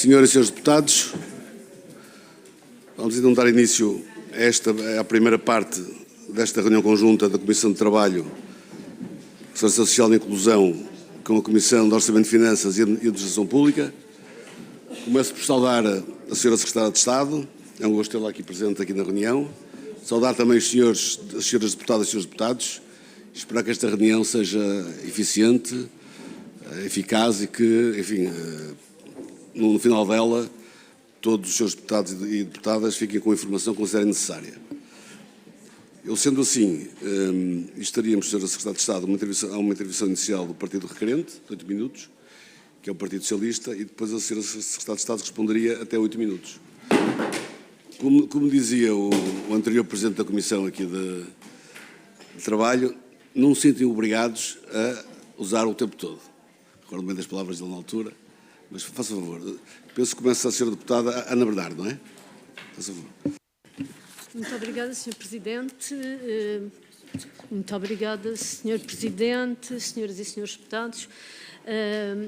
Senhoras e senhores deputados, vamos então dar início à primeira parte desta reunião conjunta da Comissão de Trabalho, Segurança Social e Inclusão com a Comissão de Orçamento de Finanças e Administração Pública. Começo por saudar a Senhora Secretária de Estado, é um gosto tê-la aqui presente aqui na reunião. Saudar também as senhoras deputadas e senhores deputados. Esperar que esta reunião seja eficiente, eficaz e que, enfim, no final dela, todos os senhores deputados e deputadas fiquem com a informação que considerem necessária. Eu, sendo assim, estaríamos, Sra. Secretária de Estado, a uma intervenção inicial do Partido Requerente, de 8 minutos, que é o Partido Socialista, e depois a Sra. Secretária de Estado responderia até 8 minutos. Como dizia o anterior Presidente da Comissão aqui de Trabalho, não se sentem obrigados a usar o tempo todo. Recordo bem das palavras dele na altura, mas faça favor. Penso que começa a ser deputada Ana Bernardo, não é? Faça favor. Muito obrigada, Sr. Presidente. Muito obrigada, Sr. Presidente, senhoras e senhores deputados.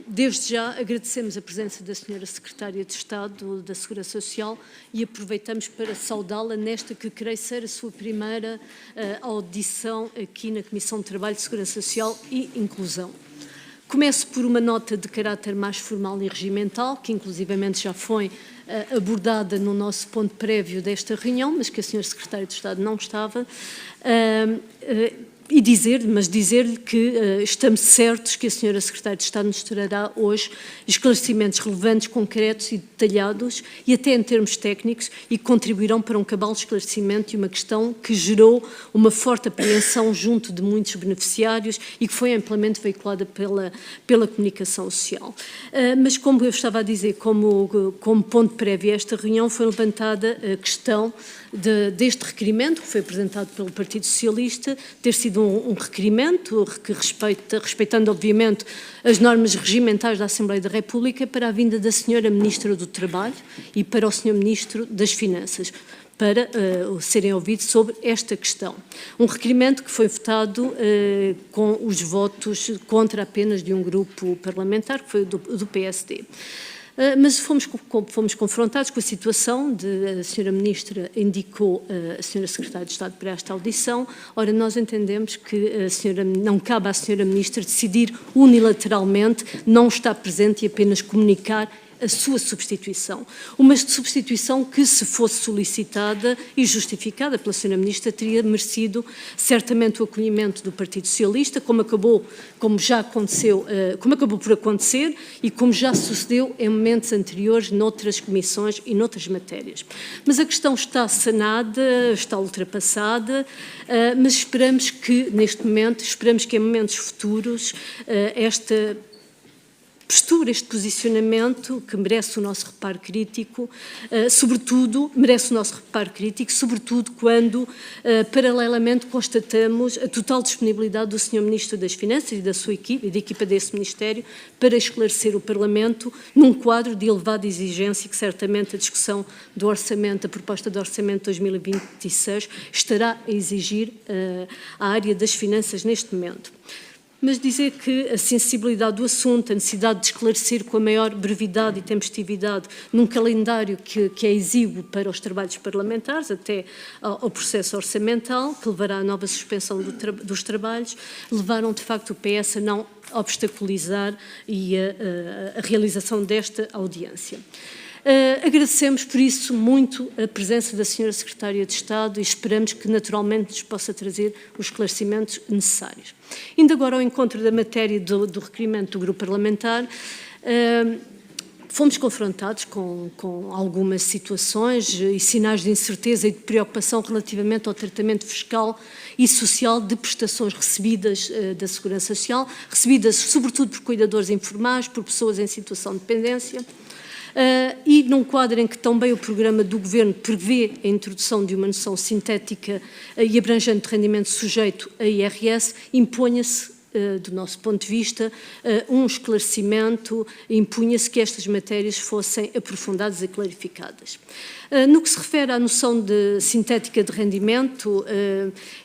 Desde já agradecemos a presença da Sra. Secretária de Estado da Segurança Social e aproveitamos para saudá-la nesta que creio ser a sua primeira audição aqui na Comissão de Trabalho, Segurança Social e Inclusão. Começo por uma nota de caráter mais formal e regimental, que inclusivamente já foi abordada no nosso ponto prévio desta reunião, mas que a Sra. Secretária de Estado não estava, dizer-lhe que estamos certos que a Sra. Secretária de Estado nos trará hoje esclarecimentos relevantes, concretos e detalhados, e até em termos técnicos, e que contribuirão para um cabal esclarecimento de uma questão que gerou uma forte apreensão junto de muitos beneficiários e que foi amplamente veiculada pela comunicação social. Mas, como eu estava a dizer, como ponto prévio a esta reunião, foi levantada a questão deste requerimento, que foi apresentado pelo Partido Socialista, ter sido um requerimento que respeitando, obviamente, as normas regimentais da Assembleia da República, para a vinda da Sra. Ministra do Trabalho e para o Sr. Ministro das Finanças, para serem ouvidos sobre esta questão. Um requerimento que foi votado com os votos contra apenas de um grupo parlamentar, que foi o do PSD. Mas fomos confrontados com a situação de a Sra. Ministra indicou a Sra. Secretária de Estado para esta audição. Ora, nós entendemos que não cabe à Sra. Ministra decidir unilateralmente, não estar presente e apenas comunicar a sua substituição. Uma substituição que, se fosse solicitada e justificada pela Sra. Ministra, teria merecido certamente o acolhimento do Partido Socialista, como acabou por acontecer e como já sucedeu em momentos anteriores noutras comissões e noutras matérias. Mas a questão está sanada, está ultrapassada, mas esperamos que, neste momento, em momentos futuros, esta postura, este posicionamento que merece o nosso reparo crítico, sobretudo quando, paralelamente, constatamos a total disponibilidade do Sr. Ministro das Finanças e da sua equipe, e da equipa desse Ministério, para esclarecer o Parlamento num quadro de elevada exigência que certamente a discussão do orçamento, a proposta de orçamento de 2026, estará a exigir à área das finanças neste momento. Mas dizer que a sensibilidade do assunto, a necessidade de esclarecer com a maior brevidade e tempestividade num calendário que é exíguo para os trabalhos parlamentares, até ao processo orçamental, que levará à nova suspensão dos trabalhos, levaram de facto o PS a não obstaculizar a realização desta audiência. Agradecemos, por isso, muito a presença da Sra. Secretária de Estado e esperamos que, naturalmente, nos possa trazer os esclarecimentos necessários. Indo agora ao encontro da matéria do requerimento do grupo parlamentar, fomos confrontados com algumas situações e sinais de incerteza e de preocupação relativamente ao tratamento fiscal e social de prestações recebidas da Segurança Social, recebidas sobretudo por cuidadores informais, por pessoas em situação de dependência, e num quadro em que também o programa do Governo prevê a introdução de uma noção sintética e abrangente de rendimento sujeito a IRS, imponha-se do nosso ponto de vista, um esclarecimento, impunha-se que estas matérias fossem aprofundadas e clarificadas. No que se refere à noção de sintética de rendimento,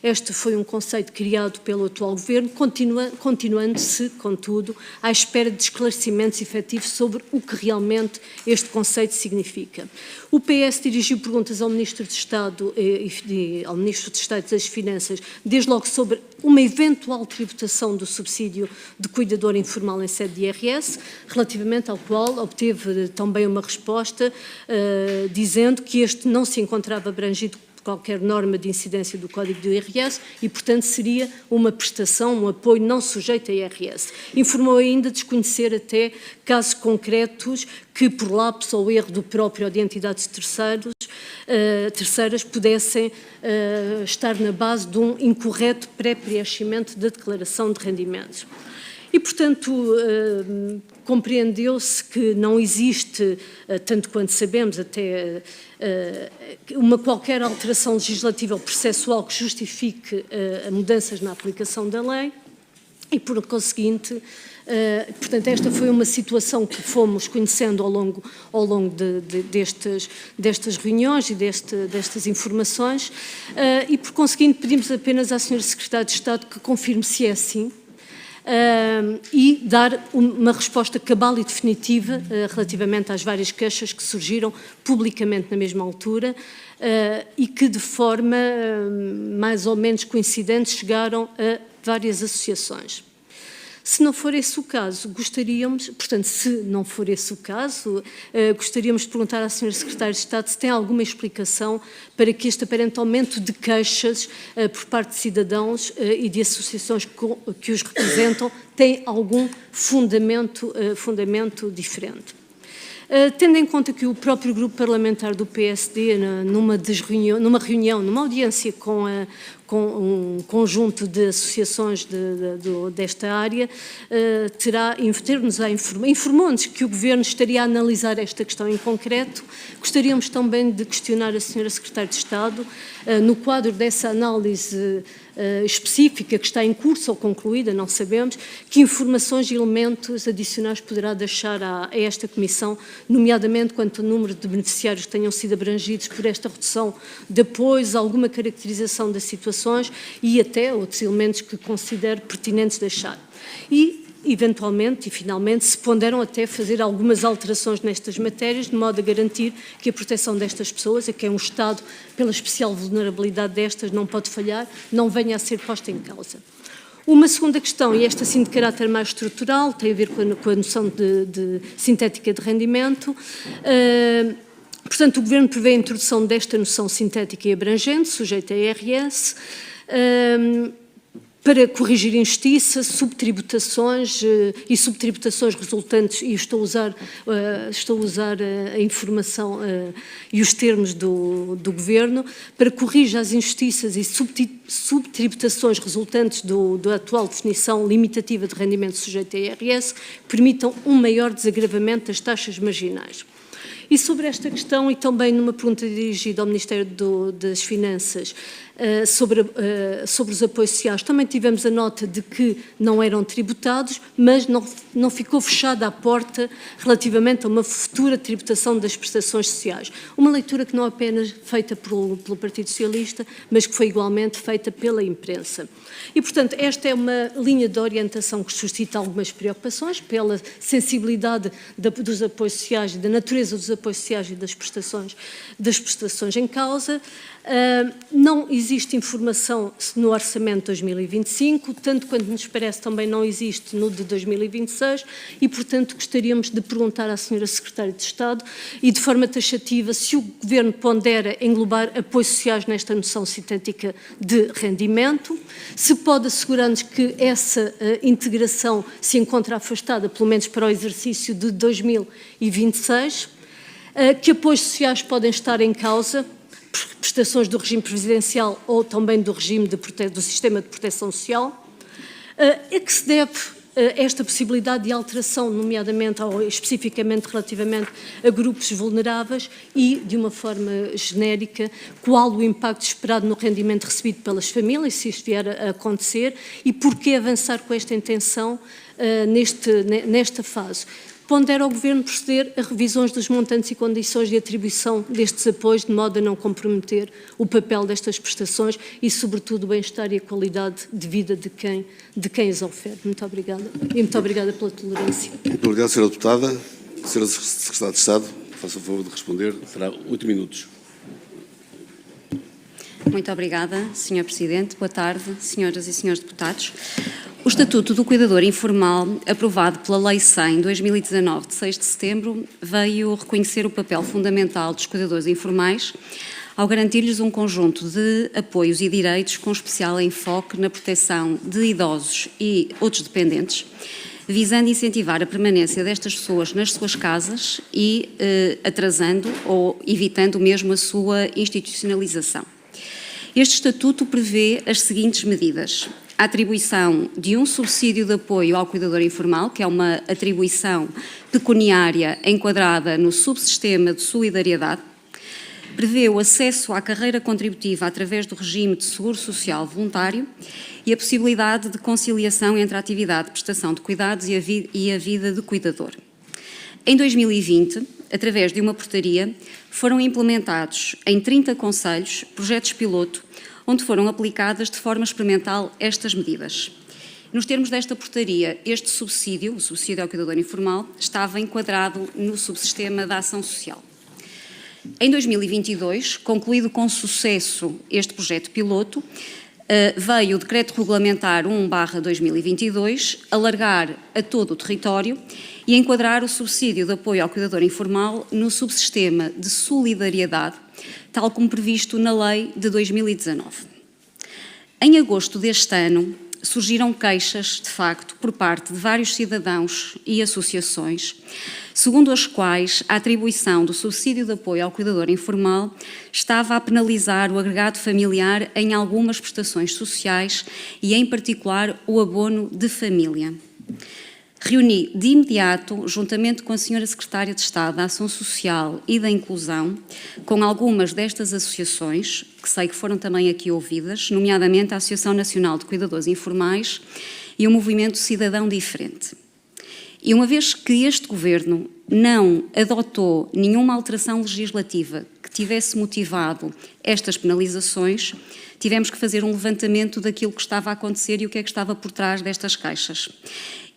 este foi um conceito criado pelo atual Governo, continuando-se, contudo, à espera de esclarecimentos efetivos sobre o que realmente este conceito significa. O PS dirigiu perguntas ao Ministro de Estado e ao Ministro de Estado das Finanças, desde logo sobre uma eventual tributação do subsídio de cuidador informal em sede de IRS, relativamente ao qual obteve também uma resposta dizendo que este não se encontrava abrangido por qualquer norma de incidência do Código do IRS e, portanto, seria uma prestação, um apoio não sujeito a IRS. Informou ainda desconhecer até casos concretos que, por lapso ou erro do próprio ou de entidades terceiras, pudessem estar na base de um incorreto pré-preenchimento da declaração de rendimentos. E, portanto, compreendeu-se que não existe, tanto quanto sabemos, até qualquer alteração legislativa ou processual que justifique mudanças na aplicação da lei e, por conseguinte, portanto, esta foi uma situação que fomos conhecendo ao longo destas reuniões e destas informações e, por conseguinte, pedimos apenas à Sra. Secretária de Estado que confirme se é assim, e dar uma resposta cabal e definitiva relativamente às várias queixas que surgiram publicamente na mesma altura e que de forma mais ou menos coincidente chegaram a várias associações. Se não for esse o caso, gostaríamos de perguntar à Sra. Secretária de Estado se tem alguma explicação para que este aparente aumento de queixas por parte de cidadãos e de associações que os representam tem algum fundamento diferente. Tendo em conta que o próprio grupo parlamentar do PSD, numa audiência com um conjunto de associações desta área, informou-nos que o Governo estaria a analisar esta questão em concreto. Gostaríamos também de questionar a Sra. Secretária de Estado, no quadro dessa análise específica que está em curso ou concluída, não sabemos, que informações e elementos adicionais poderá deixar a esta Comissão, nomeadamente quanto ao número de beneficiários que tenham sido abrangidos por esta redução de apoios, alguma caracterização das situações e até outros elementos que considere pertinentes deixar. E, eventualmente e finalmente, se ponderam até fazer algumas alterações nestas matérias, de modo a garantir que a proteção destas pessoas, a que é um Estado, pela especial vulnerabilidade destas, não pode falhar, não venha a ser posta em causa. Uma segunda questão, e esta sim de caráter mais estrutural, tem a ver com a noção de sintética de rendimento. Portanto, o Governo prevê a introdução desta noção sintética e abrangente, sujeita a IRS, para corrigir injustiça, subtributações resultantes, e estou a usar a informação e os termos do Governo, para corrigir as injustiças e subtributações resultantes da atual definição limitativa de rendimento sujeito a IRS, que permitam um maior desagravamento das taxas marginais. E sobre esta questão, e também numa pergunta dirigida ao Ministério das Finanças, sobre os apoios sociais, também tivemos a nota de que não eram tributados, mas não ficou fechada a porta relativamente a uma futura tributação das prestações sociais. Uma leitura que não é apenas feita pelo Partido Socialista, mas que foi igualmente feita pela imprensa. E, portanto, esta é uma linha de orientação que suscita algumas preocupações pela sensibilidade dos apoios sociais e da natureza dos apoios sociais e das prestações em causa. Não existe informação no Orçamento de 2025, tanto quanto nos parece também não existe no de 2026 e, portanto, gostaríamos de perguntar à Sra. Secretária de Estado e de forma taxativa se o Governo pondera englobar apoios sociais nesta noção sintética de rendimento, se pode assegurar-nos que essa integração se encontra afastada, pelo menos para o exercício de 2026, que apoios sociais podem estar em causa, prestações do regime presidencial ou também do regime do sistema de proteção social, a que se deve esta possibilidade de alteração, nomeadamente ou especificamente relativamente a grupos vulneráveis e, de uma forma genérica, qual o impacto esperado no rendimento recebido pelas famílias, se isto vier a acontecer, e porquê avançar com esta intenção nesta fase. Pondera ao Governo proceder a revisões dos montantes e condições de atribuição destes apoios, de modo a não comprometer o papel destas prestações e, sobretudo, o bem-estar e a qualidade de vida de quem as oferece. Muito obrigada. E muito obrigada pela tolerância. Muito obrigado, Sra. Deputada. Sra. Secretária de Estado, faça o favor de responder. Terá 8 minutos. Muito obrigada, Sr. Presidente. Boa tarde, senhoras e senhores deputados. O Estatuto do Cuidador Informal, aprovado pela Lei 100/2019, de 6 de setembro, veio reconhecer o papel fundamental dos cuidadores informais ao garantir-lhes um conjunto de apoios e direitos com especial enfoque na proteção de idosos e outros dependentes, visando incentivar a permanência destas pessoas nas suas casas e atrasando ou evitando mesmo a sua institucionalização. Este Estatuto prevê as seguintes medidas: a atribuição de um subsídio de apoio ao cuidador informal, que é uma atribuição pecuniária enquadrada no subsistema de solidariedade, prevê o acesso à carreira contributiva através do regime de seguro social voluntário e a possibilidade de conciliação entre a atividade de prestação de cuidados e a vida de cuidador. Em 2020, através de uma portaria, foram implementados em 30 concelhos projetos piloto, onde foram aplicadas de forma experimental estas medidas. Nos termos desta portaria, este subsídio, o subsídio ao cuidador informal, estava enquadrado no subsistema da ação social. Em 2022, concluído com sucesso este projeto piloto, veio o Decreto Regulamentar 1/2022 alargar a todo o território e enquadrar o subsídio de apoio ao cuidador informal no subsistema de solidariedade, tal como previsto na Lei de 2019. Em agosto deste ano, surgiram queixas, de facto, por parte de vários cidadãos e associações, segundo as quais a atribuição do subsídio de apoio ao cuidador informal estava a penalizar o agregado familiar em algumas prestações sociais e, em particular, o abono de família. Reuni de imediato, juntamente com a Sra. Secretária de Estado da Ação Social e da Inclusão, com algumas destas associações, que sei que foram também aqui ouvidas, nomeadamente a Associação Nacional de Cuidadores Informais e o Movimento Cidadão Diferente. E uma vez que este Governo não adotou nenhuma alteração legislativa que tivesse motivado estas penalizações, tivemos que fazer um levantamento daquilo que estava a acontecer e o que é que estava por trás destas queixas.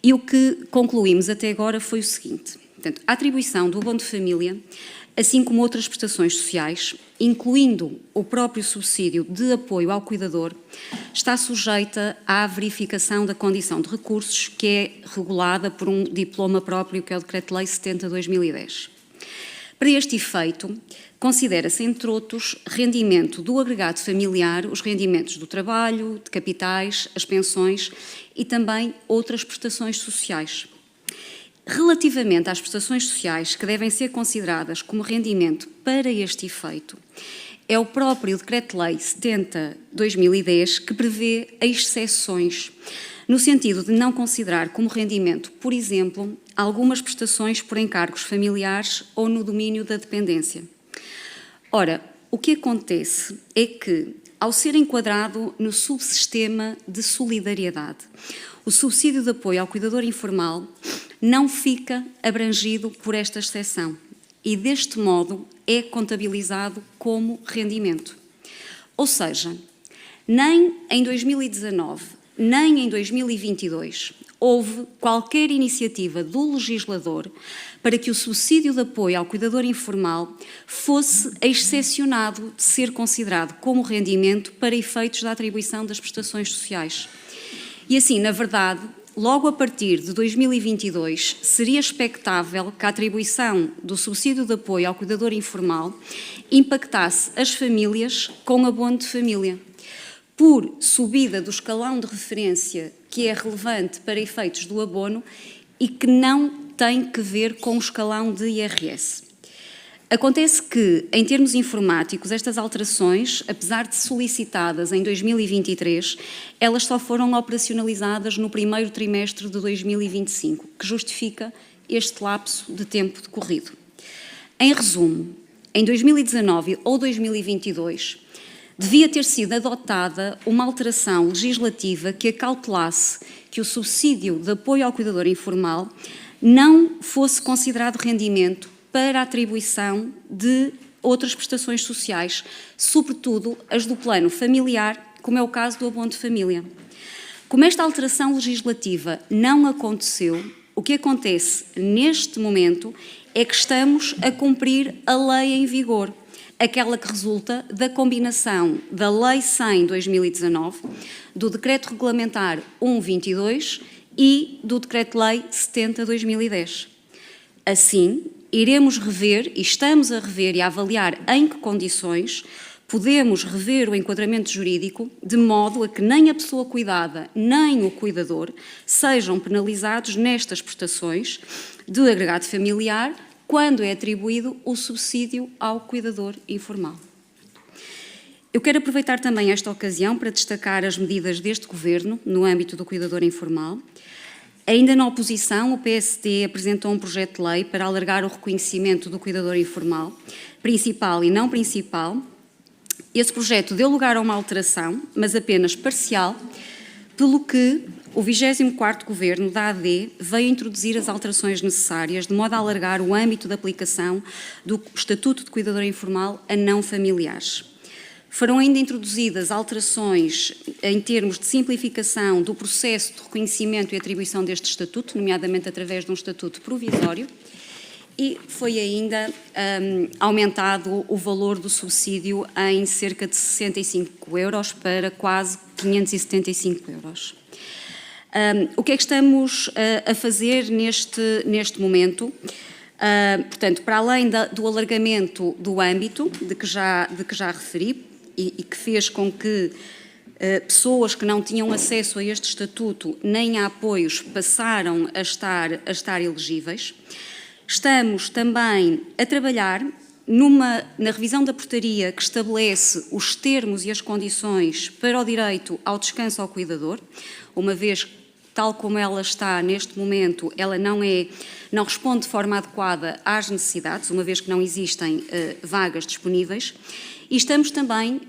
E o que concluímos até agora foi o seguinte: portanto, a atribuição do abono de família, assim como outras prestações sociais, incluindo o próprio subsídio de apoio ao cuidador, está sujeita à verificação da condição de recursos, que é regulada por um diploma próprio, que é o Decreto-Lei 70/2010. Para este efeito, considera-se, entre outros, rendimento do agregado familiar, os rendimentos do trabalho, de capitais, as pensões e também outras prestações sociais. Relativamente às prestações sociais que devem ser consideradas como rendimento para este efeito, é o próprio Decreto-Lei 70/2010 que prevê exceções, no sentido de não considerar como rendimento, por exemplo, algumas prestações por encargos familiares ou no domínio da dependência. Ora, o que acontece é que, ao ser enquadrado no subsistema de solidariedade, o subsídio de apoio ao cuidador informal não fica abrangido por esta exceção e, deste modo, é contabilizado como rendimento. Ou seja, nem em 2019, nem em 2022, houve qualquer iniciativa do legislador para que o subsídio de apoio ao cuidador informal fosse excepcionado de ser considerado como rendimento para efeitos da atribuição das prestações sociais. E assim, na verdade, logo a partir de 2022, seria expectável que a atribuição do subsídio de apoio ao cuidador informal impactasse as famílias com abono de família, por subida do escalão de referência que é relevante para efeitos do abono e que não tem que ver com o escalão de IRS. Acontece que, em termos informáticos, estas alterações, apesar de solicitadas em 2023, elas só foram operacionalizadas no primeiro trimestre de 2025, que justifica este lapso de tempo decorrido. Em resumo, em 2019 ou 2022, devia ter sido adotada uma alteração legislativa que acautelasse que o subsídio de apoio ao cuidador informal não fosse considerado rendimento para a atribuição de outras prestações sociais, sobretudo as do plano familiar, como é o caso do abono de família. Como esta alteração legislativa não aconteceu, o que acontece neste momento é que estamos a cumprir a lei em vigor, aquela que resulta da combinação da Lei 100/2019, do Decreto Regulamentar 1/22 e do Decreto-Lei 70/2010. Assim, iremos rever, e estamos a rever e a avaliar em que condições podemos rever o enquadramento jurídico de modo a que nem a pessoa cuidada nem o cuidador sejam penalizados nestas prestações de agregado familiar quando é atribuído o subsídio ao cuidador informal. Eu quero aproveitar também esta ocasião para destacar as medidas deste Governo no âmbito do cuidador informal. Ainda na oposição, o PSD apresentou um projeto de lei para alargar o reconhecimento do cuidador informal, principal e não principal. Esse projeto deu lugar a uma alteração, mas apenas parcial, pelo que o 24º Governo da AD veio introduzir as alterações necessárias, de modo a alargar o âmbito de aplicação do Estatuto de Cuidador Informal a não familiares. Foram ainda introduzidas alterações em termos de simplificação do processo de reconhecimento e atribuição deste estatuto, nomeadamente através de um estatuto provisório, e foi ainda aumentado o valor do subsídio em cerca de 65 euros para quase 575 euros. O que é que estamos a fazer neste momento? Portanto, para além do alargamento do âmbito de que já referi, e que fez com que pessoas que não tinham acesso a este estatuto nem a apoios passaram a estar elegíveis. Estamos também a trabalhar na revisão da portaria que estabelece os termos e as condições para o direito ao descanso ao cuidador, uma vez que, tal como ela está neste momento, ela não responde de forma adequada às necessidades, uma vez que não existem vagas disponíveis. E estamos também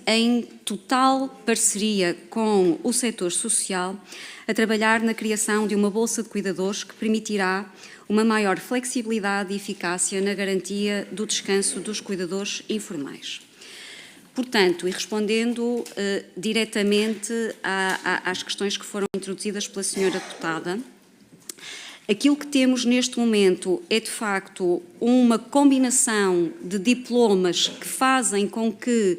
em total parceria com o setor social a trabalhar na criação de uma bolsa de cuidadores que permitirá uma maior flexibilidade e eficácia na garantia do descanso dos cuidadores informais. Portanto, e respondendo diretamente às questões que foram introduzidas pela senhora deputada, aquilo que temos neste momento é, de facto, uma combinação de diplomas que fazem com que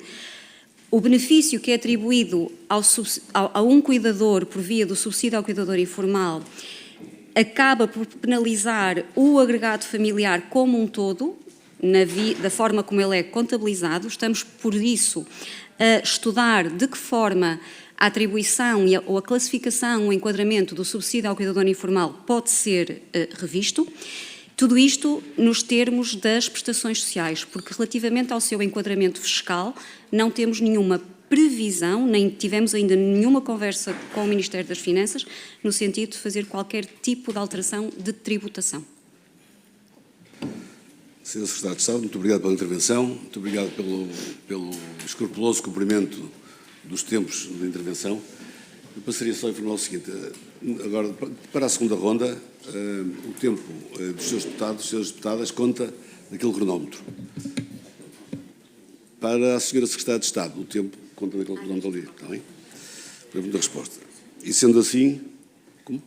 o benefício que é atribuído a um cuidador por via do subsídio ao cuidador informal acaba por penalizar o agregado familiar como um todo, da forma como ele é contabilizado. Estamos, por isso, a estudar de que forma a atribuição ou a classificação, o enquadramento do subsídio ao cuidador informal pode ser revisto. Tudo isto nos termos das prestações sociais, porque relativamente ao seu enquadramento fiscal não temos nenhuma previsão, nem tivemos ainda nenhuma conversa com o Ministério das Finanças no sentido de fazer qualquer tipo de alteração de tributação. Sra. Secretária de Estado, muito obrigado pela intervenção, muito obrigado pelo escrupuloso cumprimento dos tempos de intervenção. Eu passaria só a informar o seguinte: agora, para a segunda ronda, o tempo dos seus deputados, das senhoras deputadas, conta naquele cronómetro. Para a senhora Secretária de Estado, o tempo conta naquele cronómetro ali, está bem? Pergunta a resposta. E sendo assim, como?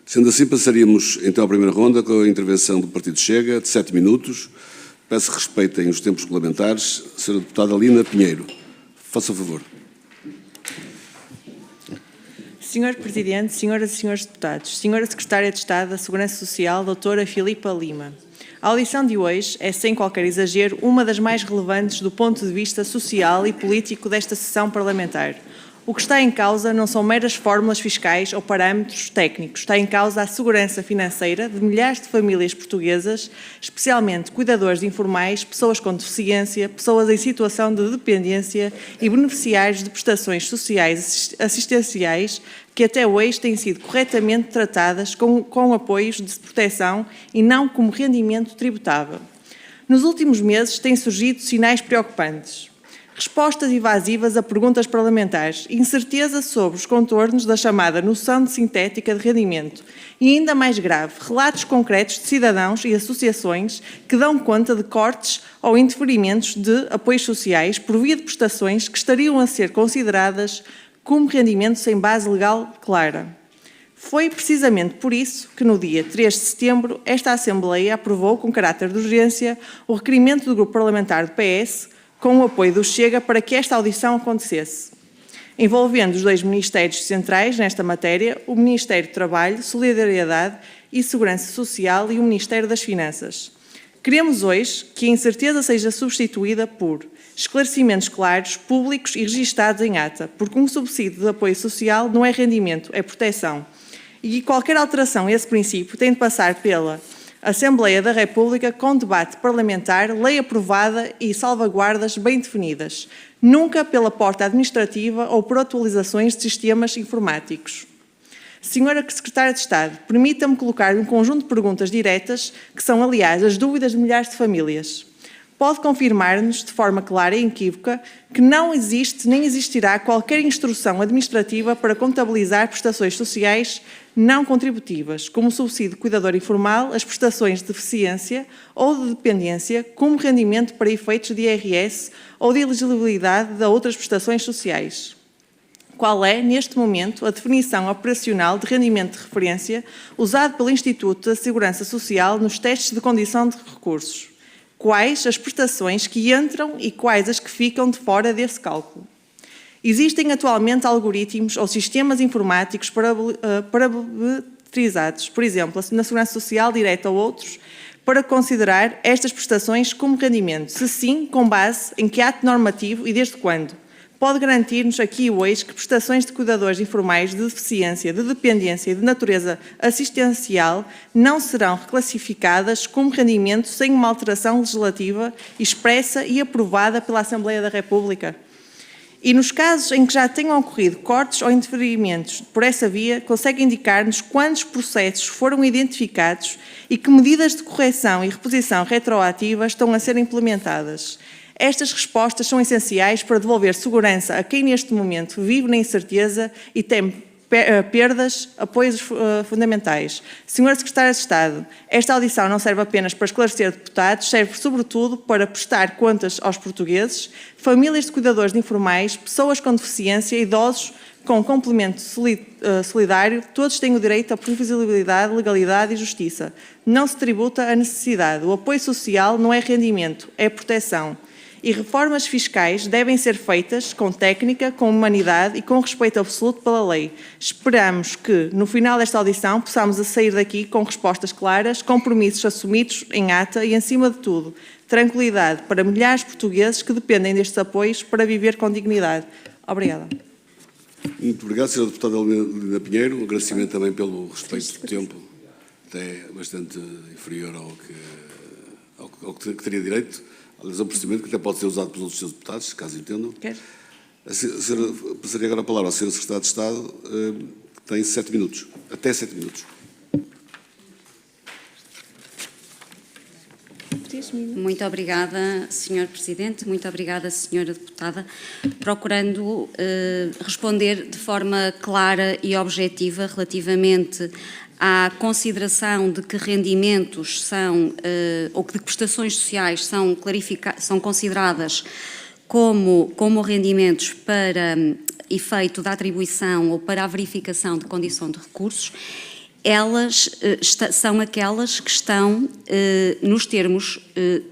Sendo assim, passaríamos então à primeira ronda com a intervenção do Partido Chega, de 7 minutos. Peço que respeitem os tempos regulamentares. Sra. Deputada Lina Pinheiro, faça o favor. Senhor Presidente, senhoras e senhores deputados, senhora Secretária de Estado da Segurança Social, doutora Filipa Lima, a audição de hoje é, sem qualquer exagero, uma das mais relevantes do ponto de vista social e político desta sessão parlamentar, O que está em causa não são meras fórmulas fiscais ou parâmetros técnicos. Está em causa a segurança financeira de milhares de famílias portuguesas, especialmente cuidadores informais, pessoas com deficiência, pessoas em situação de dependência e beneficiários de prestações sociais assistenciais que até hoje têm sido corretamente tratadas com apoios de proteção e não como rendimento tributável. Nos últimos meses têm surgido sinais preocupantes. Respostas evasivas a perguntas parlamentares, incerteza sobre os contornos da chamada noção de sintética de rendimento e, ainda mais grave, relatos concretos de cidadãos e associações que dão conta de cortes ou indeferimentos de apoios sociais por via de prestações que estariam a ser consideradas como rendimento sem base legal clara. Foi precisamente por isso que, no dia 3 de setembro, esta Assembleia aprovou, com caráter de urgência, o requerimento do Grupo Parlamentar do PS, com o apoio do Chega, para que esta audição acontecesse, envolvendo os dois ministérios centrais nesta matéria, o Ministério do Trabalho, Solidariedade e Segurança Social e o Ministério das Finanças. Queremos hoje que a incerteza seja substituída por esclarecimentos claros, públicos e registados em ata, porque um subsídio de apoio social não é rendimento, é proteção. E qualquer alteração a esse princípio tem de passar pela Assembleia da República com debate parlamentar, lei aprovada e salvaguardas bem definidas, nunca pela porta administrativa ou por atualizações de sistemas informáticos. Senhora Secretária de Estado, permita-me colocar um conjunto de perguntas diretas, que são, aliás, as dúvidas de milhares de famílias. Pode confirmar-nos, de forma clara e inequívoca, que não existe nem existirá qualquer instrução administrativa para contabilizar prestações sociais não contributivas, como o subsídio de cuidador informal, as prestações de deficiência ou de dependência, como rendimento para efeitos de IRS ou de elegibilidade de outras prestações sociais. Qual é, neste momento, a definição operacional de rendimento de referência usado pelo Instituto da Segurança Social nos testes de condição de recursos? Quais as prestações que entram e quais as que ficam de fora desse cálculo? Existem atualmente algoritmos ou sistemas informáticos parametrizados, por exemplo, na Segurança Social direta ou outros, para considerar estas prestações como rendimento? Se sim, com base em que ato normativo e desde quando? Pode garantir-nos aqui e hoje que prestações de cuidadores informais de deficiência, de dependência e de natureza assistencial não serão reclassificadas como rendimento sem uma alteração legislativa expressa e aprovada pela Assembleia da República? E nos casos em que já tenham ocorrido cortes ou indeferimentos por essa via, consegue indicar-nos quantos processos foram identificados e que medidas de correção e reposição retroativa estão a ser implementadas? Estas respostas são essenciais para devolver segurança a quem neste momento vive na incerteza e tem perdas, apoios fundamentais. Senhora Secretária de Estado, esta audição não serve apenas para esclarecer deputados, serve sobretudo para prestar contas aos portugueses, famílias de cuidadores de informais, pessoas com deficiência, idosos com complemento solidário, todos têm o direito à previsibilidade, legalidade e justiça. Não se tributa a necessidade. O apoio social não é rendimento, é proteção. E reformas fiscais devem ser feitas com técnica, com humanidade e com respeito absoluto pela lei. Esperamos que, no final desta audição, possamos sair daqui com respostas claras, compromissos assumidos em ata e, acima de tudo, tranquilidade para milhares de portugueses que dependem destes apoios para viver com dignidade. Obrigada. Muito obrigado, Sra. Deputada Helena Pinheiro. Um agradecimento também pelo respeito do tempo, até bastante inferior ao que teria direito. Aliás, é um procedimento que até pode ser usado pelos outros seus deputados, caso entendam. Quer? Passaria agora a palavra ao Sr. Secretário de Estado, que tem 7 minutos, até 7 minutos. Muito obrigada, Sr. Presidente, muito obrigada, Sra. Deputada. Procurando responder de forma clara e objetiva relativamente à consideração de que rendimentos são, ou que prestações sociais são consideradas como rendimentos para efeito da atribuição ou para a verificação de condição de recursos, elas são aquelas que estão nos termos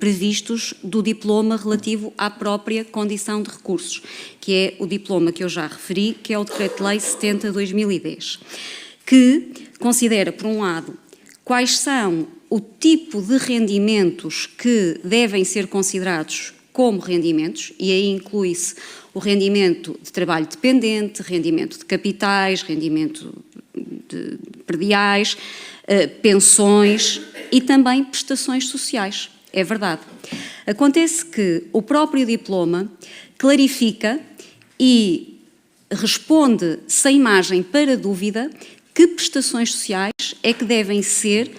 previstos do diploma relativo à própria condição de recursos, que é o diploma que eu já referi, que é o Decreto-Lei 70/2010, que considera, por um lado, quais são o tipo de rendimentos que devem ser considerados como rendimentos, e aí inclui-se o rendimento de trabalho dependente, rendimento de capitais, rendimento de prediais, pensões e também prestações sociais. É verdade. Acontece que o próprio diploma clarifica e responde sem margem para dúvida que prestações sociais é que devem ser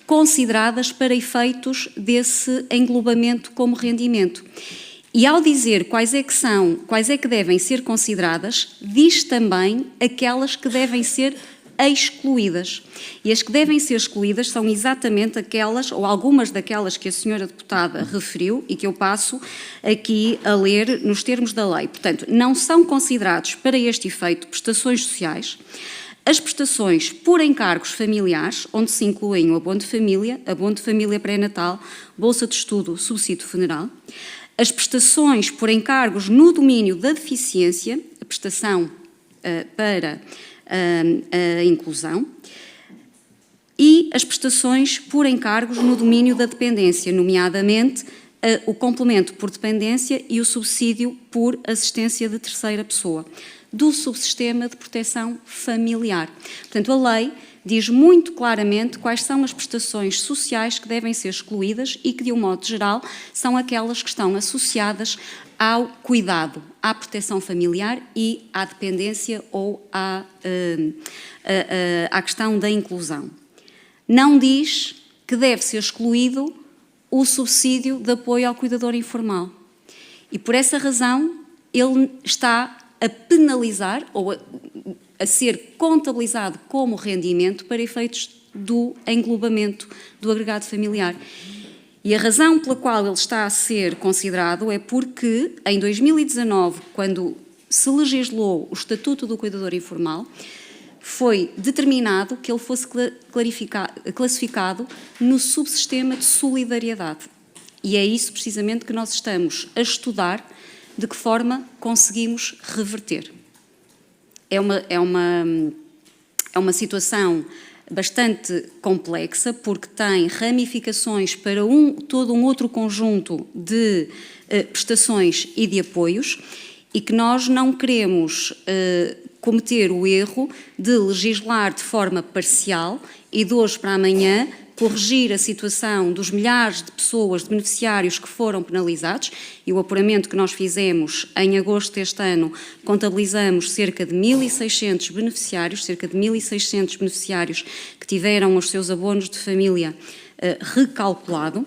consideradas para efeitos desse englobamento como rendimento. E ao dizer quais é que devem ser consideradas, diz também aquelas que devem ser excluídas. E as que devem ser excluídas são exatamente aquelas, ou algumas daquelas que a senhora deputada referiu e que eu passo aqui a ler nos termos da lei. Portanto, não são considerados para este efeito prestações sociais, as prestações por encargos familiares, onde se incluem o abono de família pré-natal, bolsa de estudo, subsídio funeral, as prestações por encargos no domínio da deficiência, a prestação para a inclusão, e as prestações por encargos no domínio da dependência, nomeadamente o complemento por dependência e o subsídio por assistência de terceira pessoa, do subsistema de proteção familiar. Portanto, a lei diz muito claramente quais são as prestações sociais que devem ser excluídas e que, de um modo geral, são aquelas que estão associadas ao cuidado, à proteção familiar e à dependência ou à questão da inclusão. Não diz que deve ser excluído o subsídio de apoio ao cuidador informal. E, por essa razão, ele está a penalizar ou a ser contabilizado como rendimento para efeitos do englobamento do agregado familiar. E a razão pela qual ele está a ser considerado é porque, em 2019, quando se legislou o Estatuto do Cuidador Informal, foi determinado que ele fosse classificado no subsistema de solidariedade. E é isso precisamente que nós estamos a estudar, de que forma conseguimos reverter. É uma situação bastante complexa, porque tem ramificações para todo um outro conjunto de prestações e de apoios, e que nós não queremos cometer o erro de legislar de forma parcial e de hoje para amanhã corrigir a situação dos milhares de pessoas, de beneficiários que foram penalizados, e o apuramento que nós fizemos em agosto deste ano, contabilizamos cerca de 1.600 beneficiários que tiveram os seus abonos de família recalculado,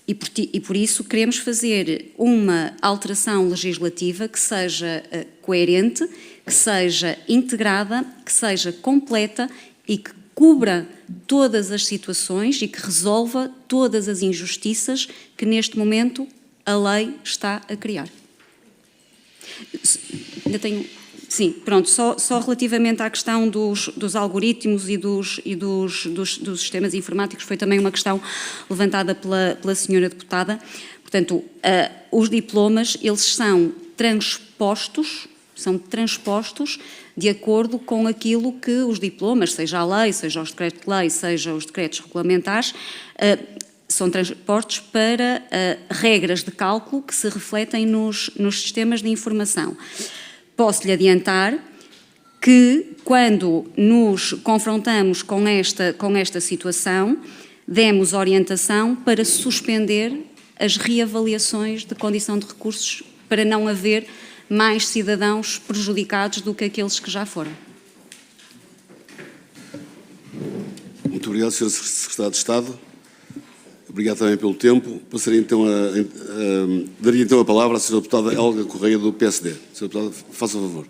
e por isso queremos fazer uma alteração legislativa que seja coerente, que seja integrada, que seja completa e que cubra todas as situações e que resolva todas as injustiças que neste momento a lei está a criar. Ainda tenho... Sim, pronto, só relativamente à questão dos algoritmos e dos sistemas informáticos, foi também uma questão levantada pela senhora deputada. Portanto, os diplomas, eles são transpostos de acordo com aquilo que os diplomas, seja a lei, seja os decretos de lei, seja os decretos regulamentares, são transpostos para regras de cálculo que se refletem nos sistemas de informação. Posso-lhe adiantar que, quando nos confrontamos com esta situação, demos orientação para suspender as reavaliações de condição de recursos, para não haver mais cidadãos prejudicados do que aqueles que já foram. Muito obrigado, Sr. Secretário de Estado. Obrigado também pelo tempo. Passaria então daria então a palavra à Sra. Deputada Helga Correia, do PSD. Sra. Deputada, faça o favor.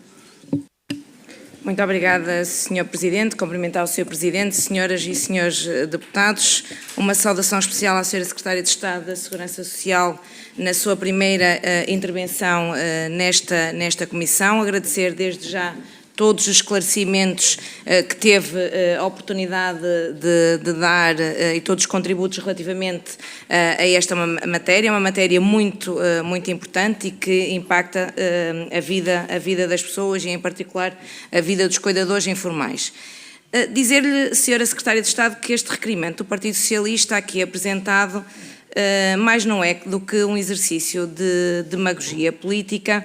Muito obrigada, Sr. Presidente. Cumprimentar o Sr. Presidente, senhoras e senhores deputados. Uma saudação especial à Sra. Secretária de Estado da Segurança Social na sua primeira intervenção nesta comissão. Agradecer desde já todos os esclarecimentos que teve a oportunidade de dar e todos os contributos relativamente a esta matéria, uma matéria muito importante e que impacta a vida das pessoas e, em particular, a vida dos cuidadores informais. Dizer-lhe, Sra. Secretária de Estado, que este requerimento do Partido Socialista aqui apresentado mais não é do que um exercício de demagogia política,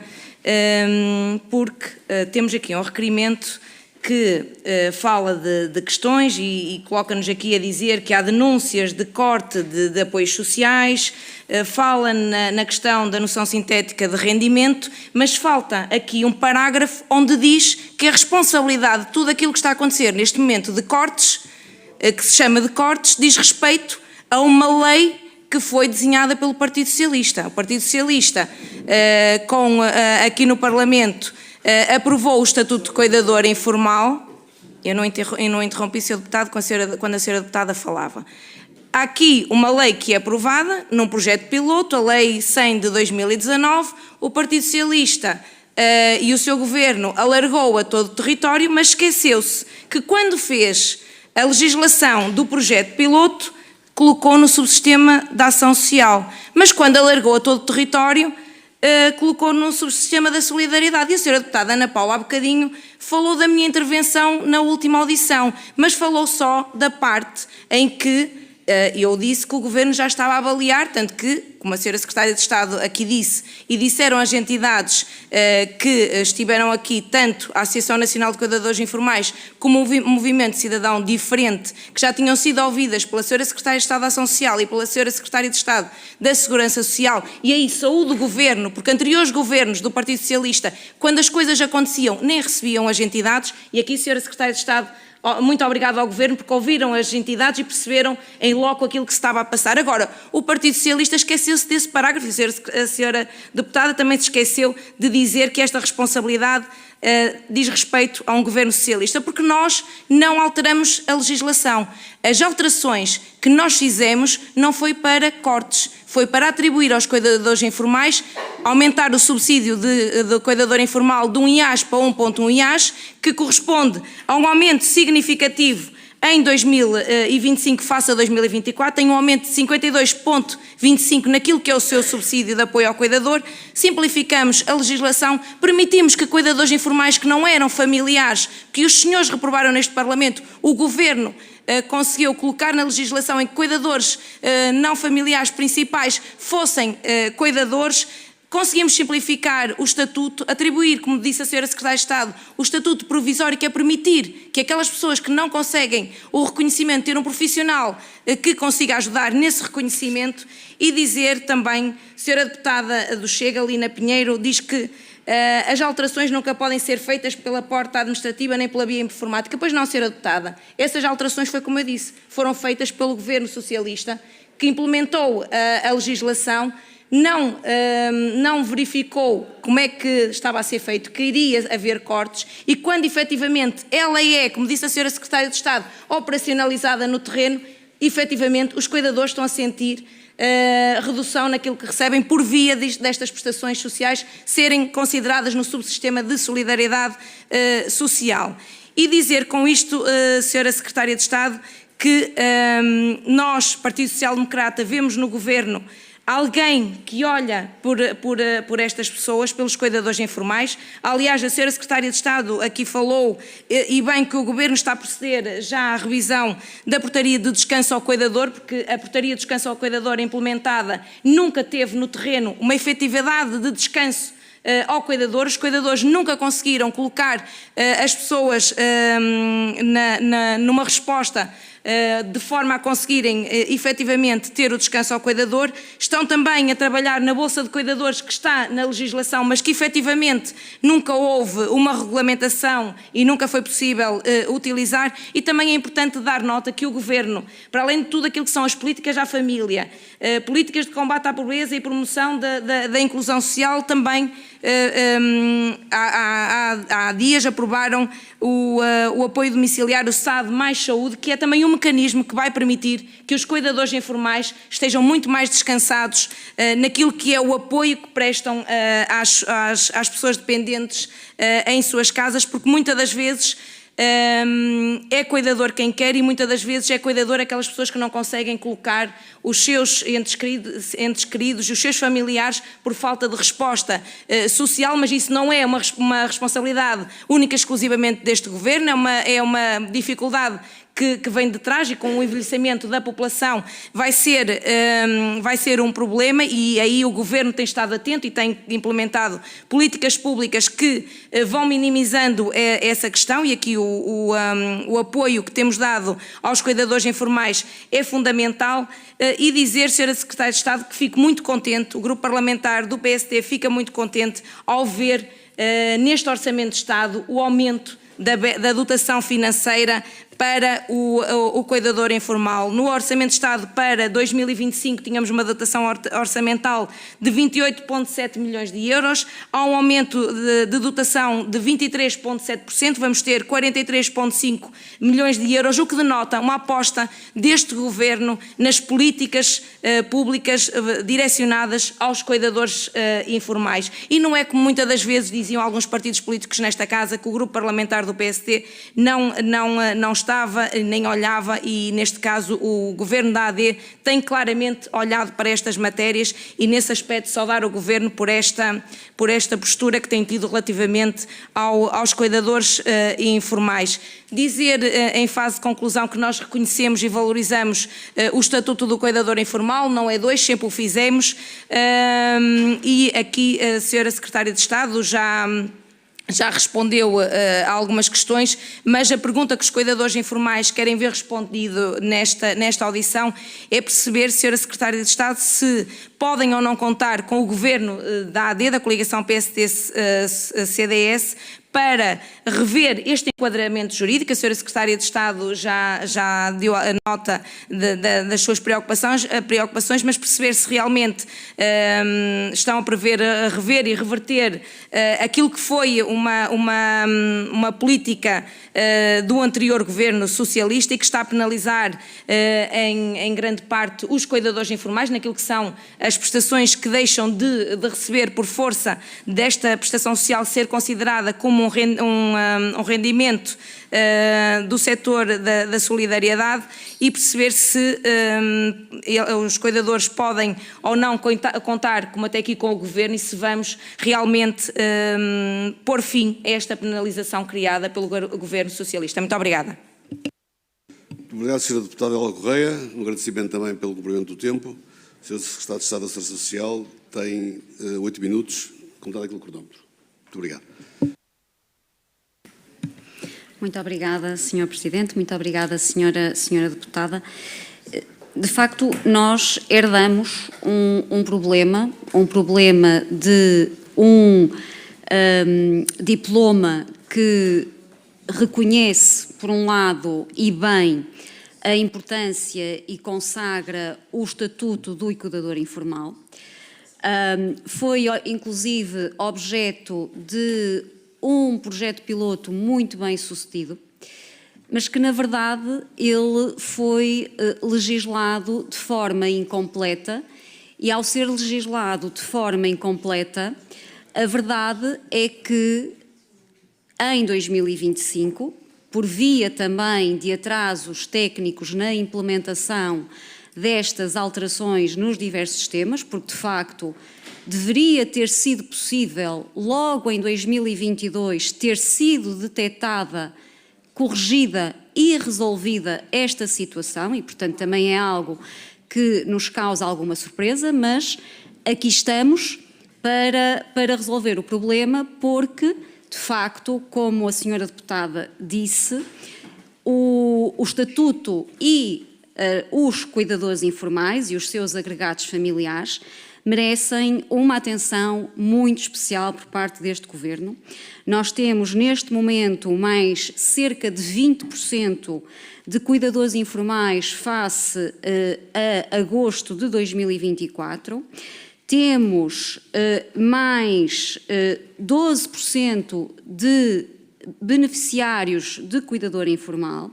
porque temos aqui um requerimento que fala de questões e coloca-nos aqui a dizer que há denúncias de corte de apoios sociais, fala na questão da noção sintética de rendimento, mas falta aqui um parágrafo onde diz que a responsabilidade de tudo aquilo que está a acontecer neste momento de cortes, que se chama de cortes, diz respeito a uma lei que foi desenhada pelo Partido Socialista. O Partido Socialista, aqui no Parlamento, aprovou o Estatuto de Cuidador Informal. Eu não interrompi, Sr. Deputado, quando a Sra. Deputada falava. Há aqui uma lei que é aprovada num projeto piloto, a Lei 100 de 2019, o Partido Socialista e o seu Governo alargou a todo o território, mas esqueceu-se que quando fez a legislação do projeto piloto, colocou no subsistema da ação social, mas quando alargou a todo o território, colocou no subsistema da solidariedade. E a Sra. Deputada Ana Paula, há bocadinho, falou da minha intervenção na última audição, mas falou só da parte em que eu disse que o Governo já estava a avaliar, tanto que, como a Sra. Secretária de Estado aqui disse, e disseram as entidades que estiveram aqui, tanto a Associação Nacional de Cuidadores Informais como o Movimento Cidadão Diferente, que já tinham sido ouvidas pela Sra. Secretária de Estado da Ação Social e pela Sra. Secretária de Estado da Segurança Social, e aí saúde o Governo, porque anteriores governos do Partido Socialista, quando as coisas aconteciam, nem recebiam as entidades, e aqui, Sra. Secretária de Estado, muito obrigado ao Governo, porque ouviram as entidades e perceberam em loco aquilo que se estava a passar. Agora, o Partido Socialista esqueceu-se desse parágrafo, a Sra. Deputada também se esqueceu de dizer que esta responsabilidade diz respeito a um Governo Socialista, porque nós não alteramos a legislação. As alterações que nós fizemos não foi para cortes, foi para atribuir aos cuidadores informais, aumentar o subsídio de cuidador informal de 1 IAS para 1,1 IAS, que corresponde a um aumento significativo em 2025 face a 2024, tem um aumento de 52,25 naquilo que é o seu subsídio de apoio ao cuidador. Simplificamos a legislação, permitimos que cuidadores informais que não eram familiares, que os senhores reprovaram neste Parlamento, o Governo conseguiu colocar na legislação em que cuidadores não familiares principais fossem cuidadores. Conseguimos simplificar o estatuto, atribuir, como disse a Sra. Secretária de Estado, o estatuto provisório, que é permitir que aquelas pessoas que não conseguem o reconhecimento, ter um profissional que consiga ajudar nesse reconhecimento, e dizer também, Sra. Deputada do Chega, Lina Pinheiro, diz que as alterações nunca podem ser feitas pela porta administrativa nem pela via informática. Pois não, Sra. Deputada, essas alterações foi como eu disse, foram feitas pelo Governo Socialista, que implementou a legislação, não verificou como é que estava a ser feito, que iria haver cortes, e quando efetivamente ela é, como disse a Sra. Secretária de Estado, operacionalizada no terreno, efetivamente os cuidadores estão a sentir redução naquilo que recebem por via destas prestações sociais serem consideradas no subsistema de solidariedade social. E dizer com isto, Sra. Secretária de Estado, que nós, Partido Social Democrata, vemos no Governo alguém que olha por estas pessoas, pelos cuidadores informais. Aliás, a Sra. Secretária de Estado aqui falou, e bem, que o Governo está a proceder já à revisão da portaria de descanso ao cuidador, porque a portaria de descanso ao cuidador implementada nunca teve no terreno uma efetividade de descanso ao cuidador. Os cuidadores nunca conseguiram colocar as pessoas numa resposta de forma a conseguirem efetivamente ter o descanso ao cuidador. Estão também a trabalhar na Bolsa de Cuidadores, que está na legislação, mas que efetivamente nunca houve uma regulamentação e nunca foi possível utilizar. E também é importante dar nota que o Governo, para além de tudo aquilo que são as políticas à família, políticas de combate à pobreza e promoção da inclusão social, também há dias aprovaram o apoio domiciliário SAD mais saúde, que é também um mecanismo que vai permitir que os cuidadores informais estejam muito mais descansados naquilo que é o apoio que prestam às pessoas dependentes em suas casas, porque muitas das vezes é cuidador quem quer, e muitas das vezes é cuidador aquelas pessoas que não conseguem colocar os seus entes queridos e os seus familiares por falta de resposta social, mas isso não é uma responsabilidade única e exclusivamente deste Governo, é uma dificuldade que vem de trás e com o envelhecimento da população vai ser um problema, e aí o Governo tem estado atento e tem implementado políticas públicas que vão minimizando essa questão, e aqui o apoio que temos dado aos cuidadores informais é fundamental. E dizer, Sra. Secretária de Estado, que fico muito contente, o Grupo Parlamentar do PSD fica muito contente ao ver neste Orçamento de Estado o aumento da dotação financeira para o cuidador informal. No Orçamento de Estado para 2025 tínhamos uma dotação orçamental de 28,7 milhões de euros, há um aumento de dotação de 23,7%, vamos ter 43,5 milhões de euros, o que denota uma aposta deste Governo nas políticas públicas direcionadas aos cuidadores informais. E não é como muitas das vezes diziam alguns partidos políticos nesta casa, que o Grupo Parlamentar do PSD não estava nem olhava, e neste caso o Governo da AD tem claramente olhado para estas matérias, e nesse aspecto saudar o Governo por esta postura que tem tido relativamente aos cuidadores informais. Dizer em fase de conclusão que nós reconhecemos e valorizamos o Estatuto do Cuidador Informal, não é dois, sempre o fizemos, e aqui a Sra. Secretária de Estado já respondeu a algumas questões, mas a pergunta que os cuidadores informais querem ver respondido nesta audição é perceber, Sra. Secretária de Estado, se podem ou não contar com o Governo da AD, da coligação PSD-CDS, para rever este enquadramento jurídico. A Sra. Secretária de Estado já deu a nota das suas preocupações, mas perceber se realmente estão a prever rever e reverter aquilo que foi uma política do anterior Governo socialista, e que está a penalizar em grande parte os cuidadores informais, naquilo que são as prestações que deixam de receber por força desta prestação social ser considerada como um rendimento do setor da solidariedade, e perceber se os cuidadores podem ou não contar, como até aqui, com o Governo, e se vamos realmente pôr fim a esta penalização criada pelo Governo socialista. Muito obrigada. Muito obrigado, Sra. Deputada Ela Correia. Um agradecimento também pelo cumprimento do tempo. Sr. Secretário de Estado da Segurança Social tem 8 minutos, contado aquele cronómetro. Muito obrigado. Muito obrigada, Sr. Presidente, muito obrigada, Senhora Deputada. De facto, nós herdamos um problema de um diploma que reconhece, por um lado, e bem, a importância e consagra o Estatuto do Cuidador Informal. Foi, inclusive, objeto de um projeto piloto muito bem sucedido, mas que, na verdade, ele foi legislado de forma incompleta, e, ao ser legislado de forma incompleta, a verdade é que, em 2025, por via também de atrasos técnicos na implementação destas alterações nos diversos sistemas, porque, de facto, deveria ter sido possível, logo em 2022, ter sido detectada, corrigida e resolvida esta situação, e, portanto, também é algo que nos causa alguma surpresa, mas aqui estamos para resolver o problema, porque, de facto, como a senhora deputada disse, o Estatuto e os cuidadores informais e os seus agregados familiares merecem uma atenção muito especial por parte deste Governo. Nós temos, neste momento, mais cerca de 20% de cuidadores informais face a agosto de 2024. Temos mais 12% de beneficiários de cuidador informal,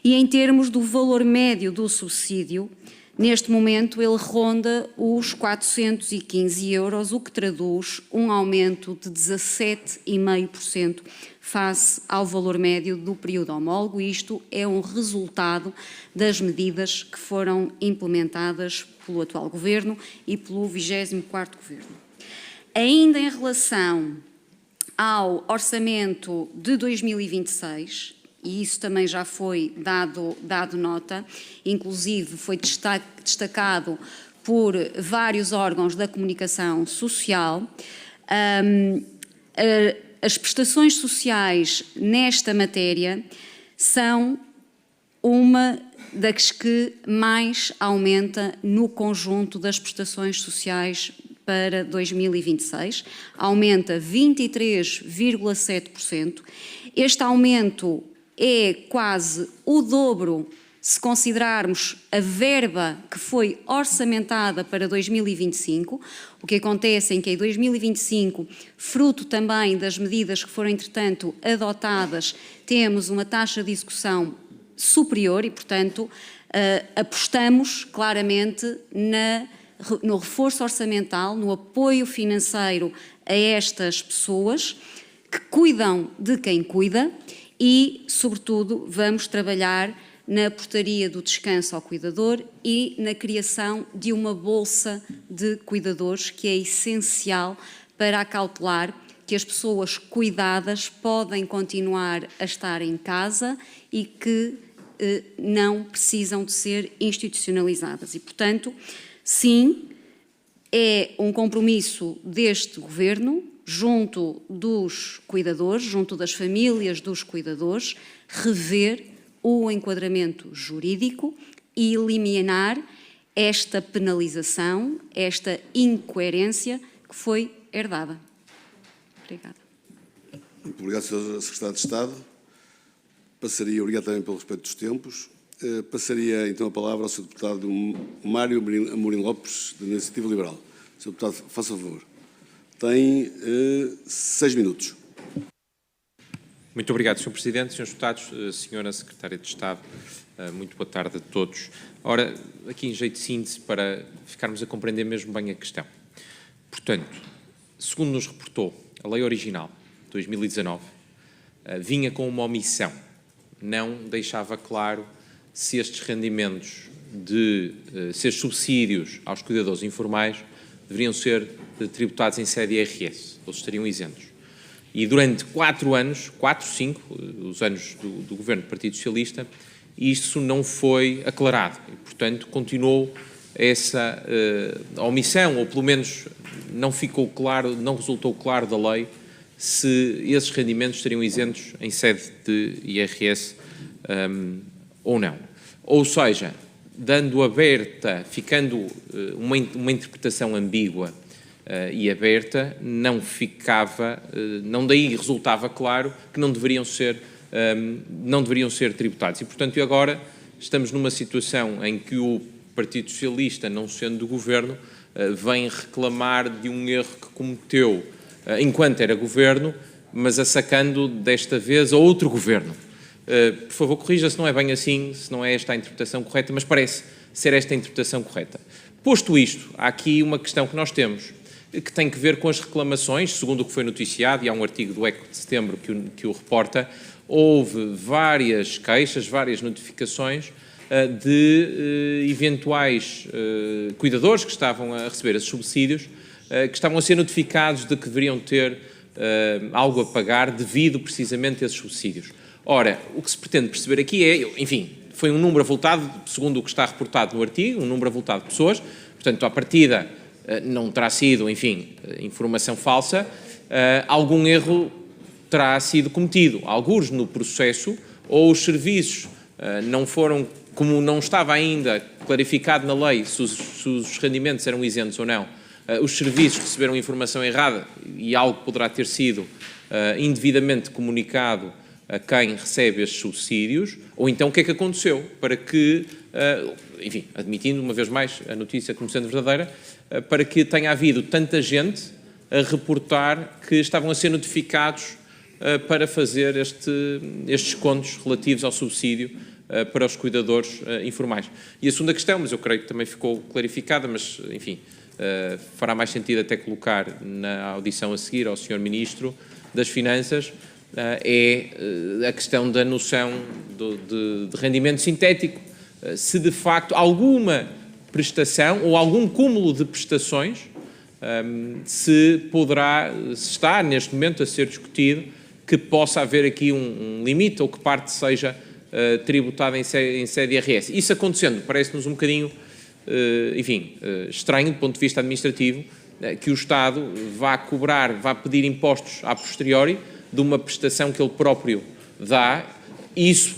e em termos do valor médio do subsídio, neste momento ele ronda os 415 euros, o que traduz um aumento de 17,5% face ao valor médio do período homólogo. Isto é um resultado das medidas que foram implementadas pelo atual Governo e pelo 24º Governo. Ainda em relação ao orçamento de 2026, e isso também já foi dado nota, inclusive foi destacado por vários órgãos da comunicação social. As prestações sociais nesta matéria são uma das que mais aumenta no conjunto das prestações sociais para 2026, aumenta 23,7%. Este aumento é quase o dobro se considerarmos a verba que foi orçamentada para 2025. O que acontece é que em 2025, fruto também das medidas que foram, entretanto, adotadas, temos uma taxa de execução superior e, portanto, apostamos claramente no reforço orçamental, no apoio financeiro a estas pessoas que cuidam de quem cuida e, sobretudo, vamos trabalhar na portaria do descanso ao cuidador e na criação de uma bolsa de cuidadores que é essencial para acautelar que as pessoas cuidadas podem continuar a estar em casa e que não precisam de ser institucionalizadas. E, portanto, sim, é um compromisso deste Governo, junto dos cuidadores, junto das famílias dos cuidadores, rever o enquadramento jurídico e eliminar esta penalização, esta incoerência que foi herdada. Obrigada. Muito obrigado, Sr. Secretário de Estado. Obrigado também pelo respeito dos tempos. Passaria então a palavra ao Sr. Deputado Mário Amorim Lopes, da Iniciativa Liberal. Sr. Deputado, faça favor. Tem 6 minutos. Muito obrigado, Sr. Presidente, Srs. Deputados, Sra. Secretária de Estado, muito boa tarde a todos. Ora, aqui em jeito de síntese, para ficarmos a compreender mesmo bem a questão. Portanto, segundo nos reportou a lei original, 2019, vinha com uma omissão, não deixava claro se estes rendimentos, se estes subsídios aos cuidadores informais deveriam ser tributados em sede IRS, ou estariam isentos. E durante 4 anos, 5, os anos do governo do Partido Socialista, isso não foi aclarado e, portanto, continuou essa omissão, ou pelo menos não ficou claro, não resultou claro da lei se esses rendimentos estariam isentos em sede de IRS ou não. Ou seja, dando aberta, ficando uma interpretação ambígua e aberta, não daí resultava claro que não deveriam ser tributados. E, portanto, agora estamos numa situação em que o Partido Socialista, não sendo do Governo, vem reclamar de um erro que cometeu enquanto era Governo, mas assacando desta vez a outro Governo. Por favor, corrija se não é bem assim, se não é esta a interpretação correta, mas parece ser esta a interpretação correta. Posto isto, há aqui uma questão que nós temos, que tem que ver com as reclamações, segundo o que foi noticiado, e há um artigo do ECO de setembro que o reporta, houve várias queixas, várias notificações de eventuais cuidadores que estavam a receber esses subsídios, que estavam a ser notificados de que deveriam ter algo a pagar devido precisamente a esses subsídios. Ora, o que se pretende perceber aqui é, enfim, foi um número avultado, segundo o que está reportado no artigo, um número avultado de pessoas, portanto, à partida não terá sido, enfim, informação falsa, algum erro terá sido cometido, alguns no processo, ou os serviços não foram, como não estava ainda clarificado na lei se os rendimentos eram isentos ou não, os serviços receberam informação errada e algo poderá ter sido indevidamente comunicado a quem recebe estes subsídios, ou então o que é que aconteceu para que, enfim, admitindo uma vez mais a notícia como sendo verdadeira, para que tenha havido tanta gente a reportar que estavam a ser notificados para fazer estes descontos relativos ao subsídio para os cuidadores informais. E a segunda questão, mas eu creio que também ficou clarificada, mas, enfim, fará mais sentido até colocar na audição a seguir ao Sr. Ministro das Finanças, é a questão da noção de rendimento sintético. Se de facto alguma prestação ou algum cúmulo de prestações se está neste momento a ser discutido que possa haver aqui um limite ou que parte seja tributada em sede IRS. Isso acontecendo, parece-nos um bocadinho, estranho do ponto de vista administrativo, que o Estado vá pedir impostos a posteriori de uma prestação que ele próprio dá. Isso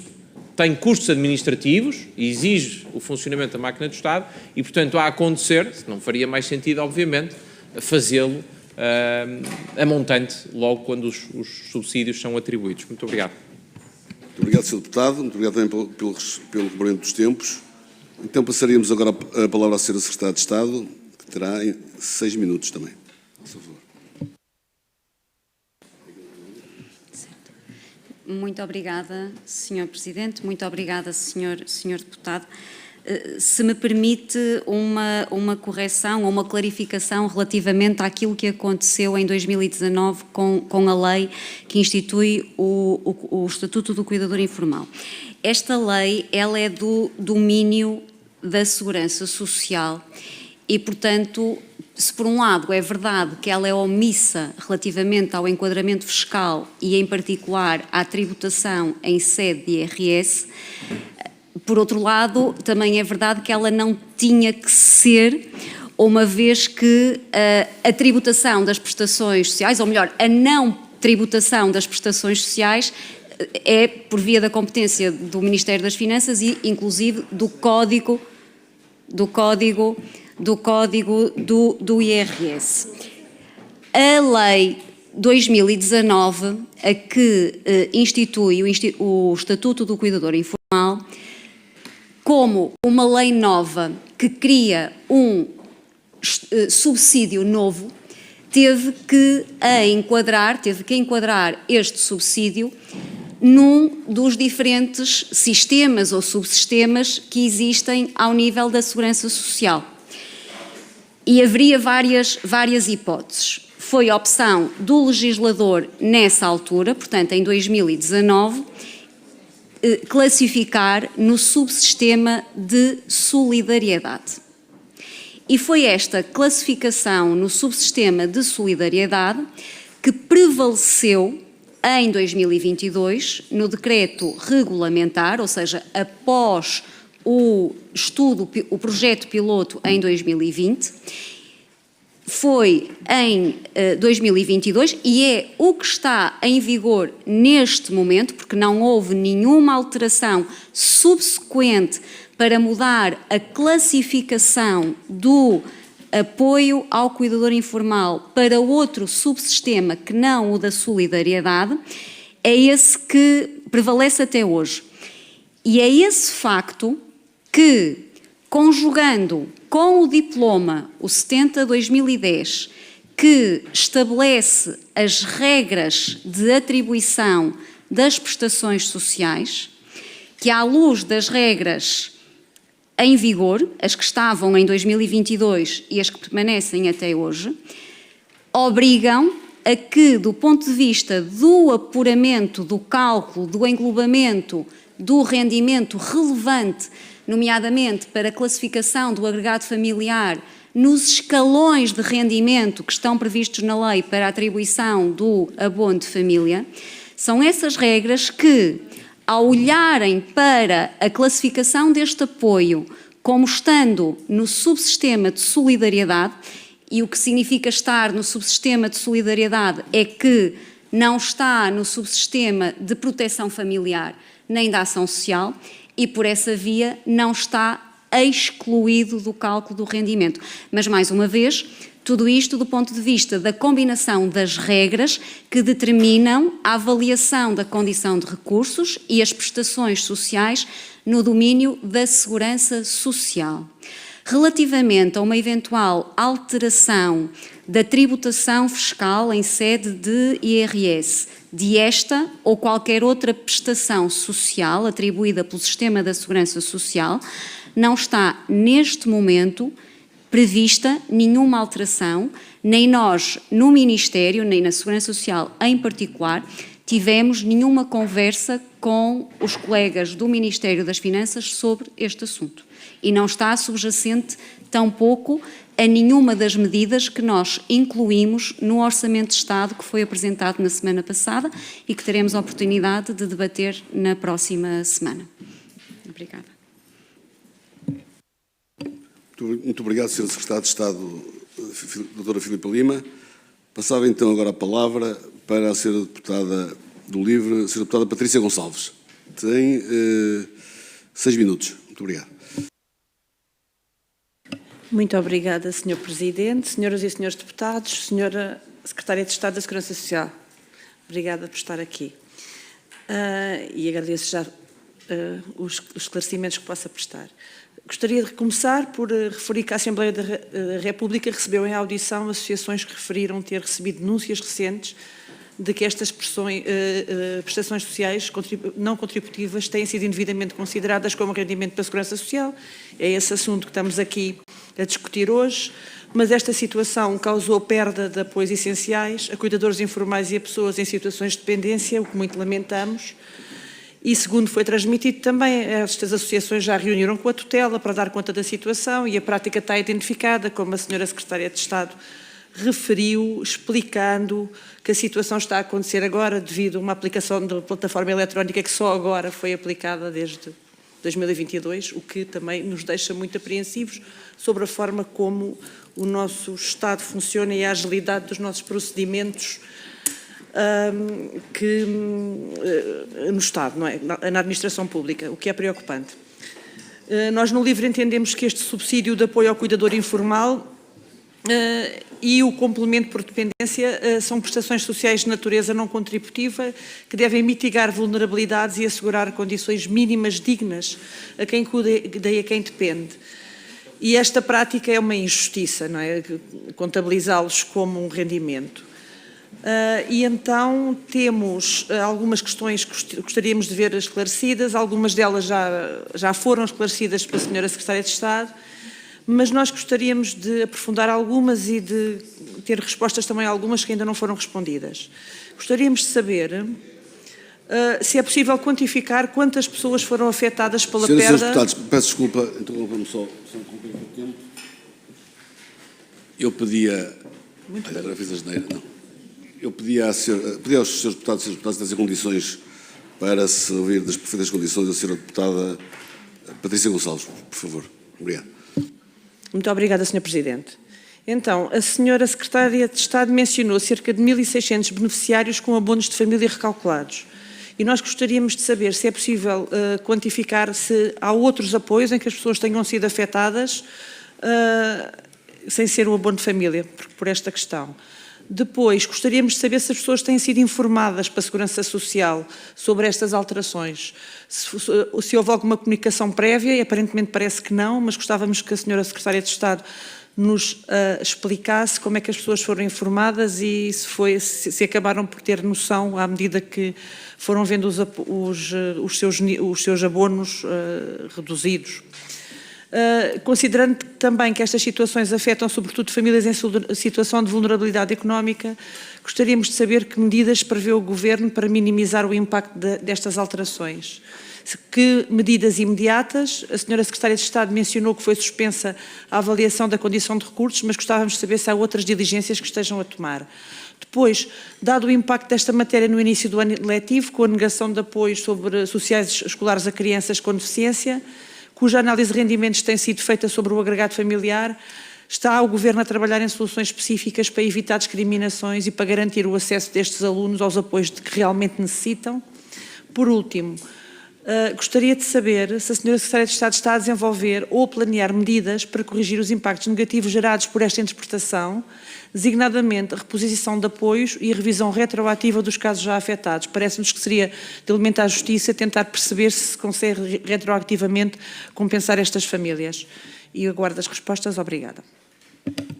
tem custos administrativos, exige o funcionamento da máquina do Estado e, portanto, a acontecer, não faria mais sentido, obviamente, fazê-lo a montante logo quando os subsídios são atribuídos. Muito obrigado. Muito obrigado, Sr. Deputado. Muito obrigado também pelo cumprimento dos tempos. Então passaríamos agora a palavra à Sra. Secretária de Estado, que terá 6 minutos também. Por favor. Muito obrigada, Sr. Presidente. Muito obrigada, Sr. Deputado. Se me permite uma correção ou uma clarificação relativamente àquilo que aconteceu em 2019 com a lei que institui o Estatuto do Cuidador Informal. Esta lei, ela é do domínio da Segurança Social e, portanto, se por um lado é verdade que ela é omissa relativamente ao enquadramento fiscal e, em particular, à tributação em sede de IRS, por outro lado, também é verdade que ela não tinha que ser, uma vez que a tributação das prestações sociais, ou melhor, a não tributação das prestações sociais é por via da competência do Ministério das Finanças e, inclusive, do Código do IRS. A Lei 2019, a que institui o Estatuto do Cuidador Informal, como uma lei nova que cria um subsídio novo, teve que enquadrar este subsídio num dos diferentes sistemas ou subsistemas que existem ao nível da Segurança Social. E haveria várias hipóteses. Foi a opção do legislador nessa altura, portanto em 2019, classificar no subsistema de solidariedade. E foi esta classificação no subsistema de solidariedade que prevaleceu em 2022 no decreto regulamentar, ou seja, após o projeto piloto em 2020, foi em 2022 e é o que está em vigor neste momento, porque não houve nenhuma alteração subsequente para mudar a classificação do apoio ao cuidador informal para outro subsistema que não o da solidariedade, é esse que prevalece até hoje. E é esse facto que, conjugando com o diploma, o 70/2010, que estabelece as regras de atribuição das prestações sociais, que à luz das regras em vigor, as que estavam em 2022 e as que permanecem até hoje, obrigam a que, do ponto de vista do apuramento, do cálculo, do englobamento do rendimento relevante, nomeadamente para a classificação do agregado familiar nos escalões de rendimento que estão previstos na lei para a atribuição do abono de família, são essas regras que, ao olharem para a classificação deste apoio como estando no subsistema de solidariedade, e o que significa estar no subsistema de solidariedade é que não está no subsistema de proteção familiar nem da ação social, e por essa via não está excluído do cálculo do rendimento. Mas, mais uma vez, tudo isto do ponto de vista da combinação das regras que determinam a avaliação da condição de recursos e as prestações sociais no domínio da segurança social. Relativamente a uma eventual alteração da tributação fiscal em sede de IRS, de esta ou qualquer outra prestação social atribuída pelo Sistema da Segurança Social, não está neste momento prevista nenhuma alteração, nem nós no Ministério, nem na Segurança Social em particular, tivemos nenhuma conversa com os colegas do Ministério das Finanças sobre este assunto. E não está subjacente tampouco a nenhuma das medidas que nós incluímos no Orçamento de Estado que foi apresentado na semana passada e que teremos a oportunidade de debater na próxima semana. Obrigada. Muito obrigado, Sra. Secretária de Estado, Dra. Filipa Lima. Passava então agora a palavra para a Sra. Deputada do LIVRE, Sra. Deputada Patrícia Gonçalves. Tem 6 minutos. Muito obrigado. Muito obrigada, Sr. Presidente, senhoras e senhores deputados, Sra. Secretária de Estado da Segurança Social. Obrigada por estar aqui. E agradeço já os esclarecimentos que possa prestar. Gostaria de começar por referir que a Assembleia da República recebeu em audição associações que referiram ter recebido denúncias recentes de que estas prestações sociais não contributivas têm sido indevidamente consideradas como rendimento para a Segurança Social. É esse assunto que estamos aqui a discutir hoje, mas esta situação causou perda de apoios essenciais a cuidadores informais e a pessoas em situações de dependência, o que muito lamentamos. E, segundo foi transmitido também, estas associações já reuniram com a tutela para dar conta da situação e a prática está identificada, como a Sra. Secretária de Estado referiu, explicando que a situação está a acontecer agora devido a uma aplicação da plataforma eletrónica que só agora foi aplicada desde 2022, o que também nos deixa muito apreensivos sobre a forma como o nosso Estado funciona e a agilidade dos nossos procedimentos no Estado, não é? Na administração pública, o que é preocupante. Nós no LIVRE entendemos que este subsídio de apoio ao cuidador informal e o complemento por dependência são prestações sociais de natureza não contributiva que devem mitigar vulnerabilidades e assegurar condições mínimas dignas a quem cuida e a quem depende. E esta prática é uma injustiça, não é? Contabilizá-los como um rendimento. E então temos algumas questões que gostaríamos de ver esclarecidas, algumas delas já foram esclarecidas pela Sra. Secretária de Estado, mas nós gostaríamos de aprofundar algumas e de ter respostas também a algumas que ainda não foram respondidas. Gostaríamos de saber se é possível quantificar quantas pessoas foram afetadas pela perda... Senhoras e senhores deputados, peço desculpa, interrompa-me só o tempo. Eu pedia... Agora fiz a geneira, não. Eu pedia aos senhores deputados e senhores deputadas terem condições para se ouvir das perfeitas condições da Sra. Deputada Patrícia Gonçalves, por favor. Obrigado. Muito obrigada, Sr. Presidente. Então, a Sra. Secretária de Estado mencionou cerca de 1.600 beneficiários com abonos de família recalculados. E nós gostaríamos de saber se é possível quantificar se há outros apoios em que as pessoas tenham sido afetadas sem ser o abono de família, por esta questão. Depois, gostaríamos de saber se as pessoas têm sido informadas pela Segurança Social sobre estas alterações. Se houve alguma comunicação prévia, e aparentemente parece que não, mas gostávamos que a Sra. Secretária de Estado nos explicasse como é que as pessoas foram informadas e se acabaram por ter noção à medida que foram vendo os seus abonos reduzidos. Considerando também que estas situações afetam sobretudo famílias em situação de vulnerabilidade económica, gostaríamos de saber que medidas prevê o Governo para minimizar o impacto destas alterações. Que medidas imediatas? A Sra. Secretária de Estado mencionou que foi suspensa a avaliação da condição de recursos, mas gostávamos de saber se há outras diligências que estejam a tomar. Depois, dado o impacto desta matéria no início do ano letivo, com a negação de apoios sociais escolares a crianças com deficiência, cuja análise de rendimentos tem sido feita sobre o agregado familiar, está o Governo a trabalhar em soluções específicas para evitar discriminações e para garantir o acesso destes alunos aos apoios de que realmente necessitam? Por último, gostaria de saber se a Sra. Secretária de Estado está a desenvolver ou planear medidas para corrigir os impactos negativos gerados por esta interpretação, designadamente a reposição de apoios e a revisão retroativa dos casos já afetados. Parece-nos que seria de elementar justiça tentar perceber se consegue retroativamente compensar estas famílias. E aguardo as respostas. Obrigada.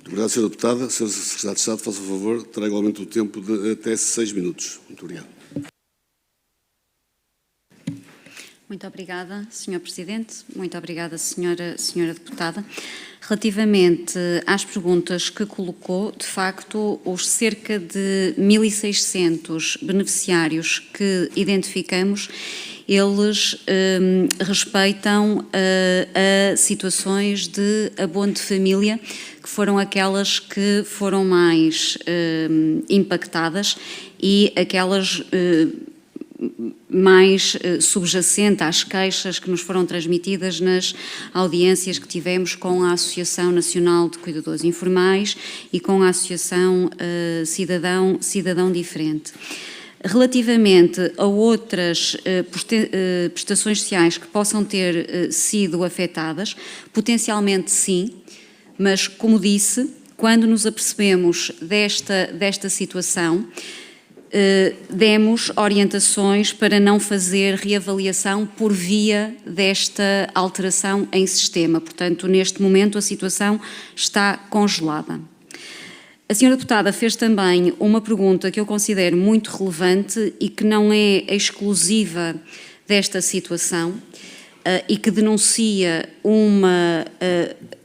Obrigado, Sra. Deputada. Sra. Secretária de Estado, faça o favor, terá igualmente o tempo de até 6 minutos. Muito obrigado. Muito obrigada, Sr. Presidente. Muito obrigada, Sra. Deputada. Relativamente às perguntas que colocou, de facto, os cerca de 1.600 beneficiários que identificamos eles respeitam a situações de abono de família, que foram aquelas que foram mais impactadas e aquelas mais subjacente às queixas que nos foram transmitidas nas audiências que tivemos com a Associação Nacional de Cuidadores Informais e com a Associação Cidadão Diferente. Relativamente a outras prestações sociais que possam ter sido afetadas, potencialmente sim, mas, como disse, quando nos apercebemos desta situação, demos orientações para não fazer reavaliação por via desta alteração em sistema. Portanto, neste momento a situação está congelada. A senhora deputada fez também uma pergunta que eu considero muito relevante e que não é exclusiva desta situação e que denuncia uma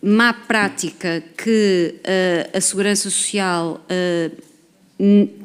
má prática que a Segurança Social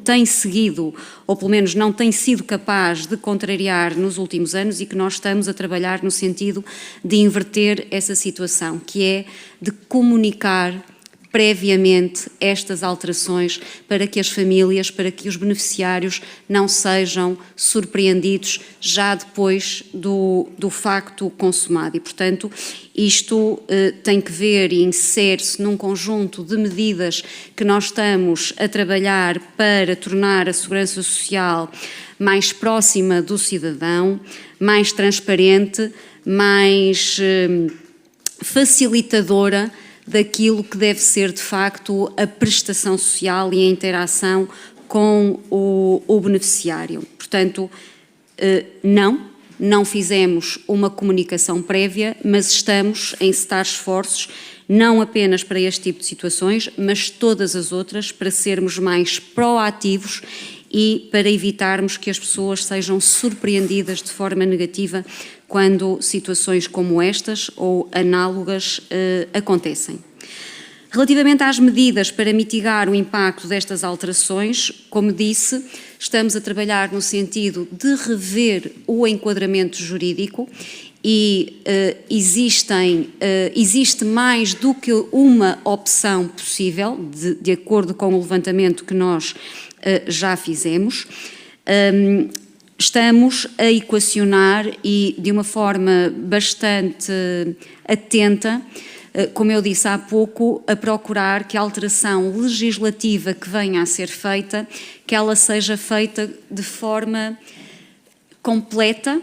tem seguido, ou pelo menos não tem sido capaz de contrariar nos últimos anos e que nós estamos a trabalhar no sentido de inverter essa situação, que é de comunicar previamente estas alterações para que as famílias, para que os beneficiários não sejam surpreendidos já depois do facto consumado. E, portanto, isto tem que ver e insere-se num conjunto de medidas que nós estamos a trabalhar para tornar a Segurança Social mais próxima do cidadão, mais transparente, mais facilitadora daquilo que deve ser, de facto, a prestação social e a interação com o beneficiário. Portanto, não fizemos uma comunicação prévia, mas estamos a encetar esforços, não apenas para este tipo de situações, mas todas as outras, para sermos mais proativos e para evitarmos que as pessoas sejam surpreendidas de forma negativa quando situações como estas ou análogas acontecem. Relativamente às medidas para mitigar o impacto destas alterações, como disse, estamos a trabalhar no sentido de rever o enquadramento jurídico e existe mais do que uma opção possível, de acordo com o levantamento que nós já fizemos. Estamos a equacionar e de uma forma bastante atenta, como eu disse há pouco, a procurar que a alteração legislativa que venha a ser feita, que ela seja feita de forma completa,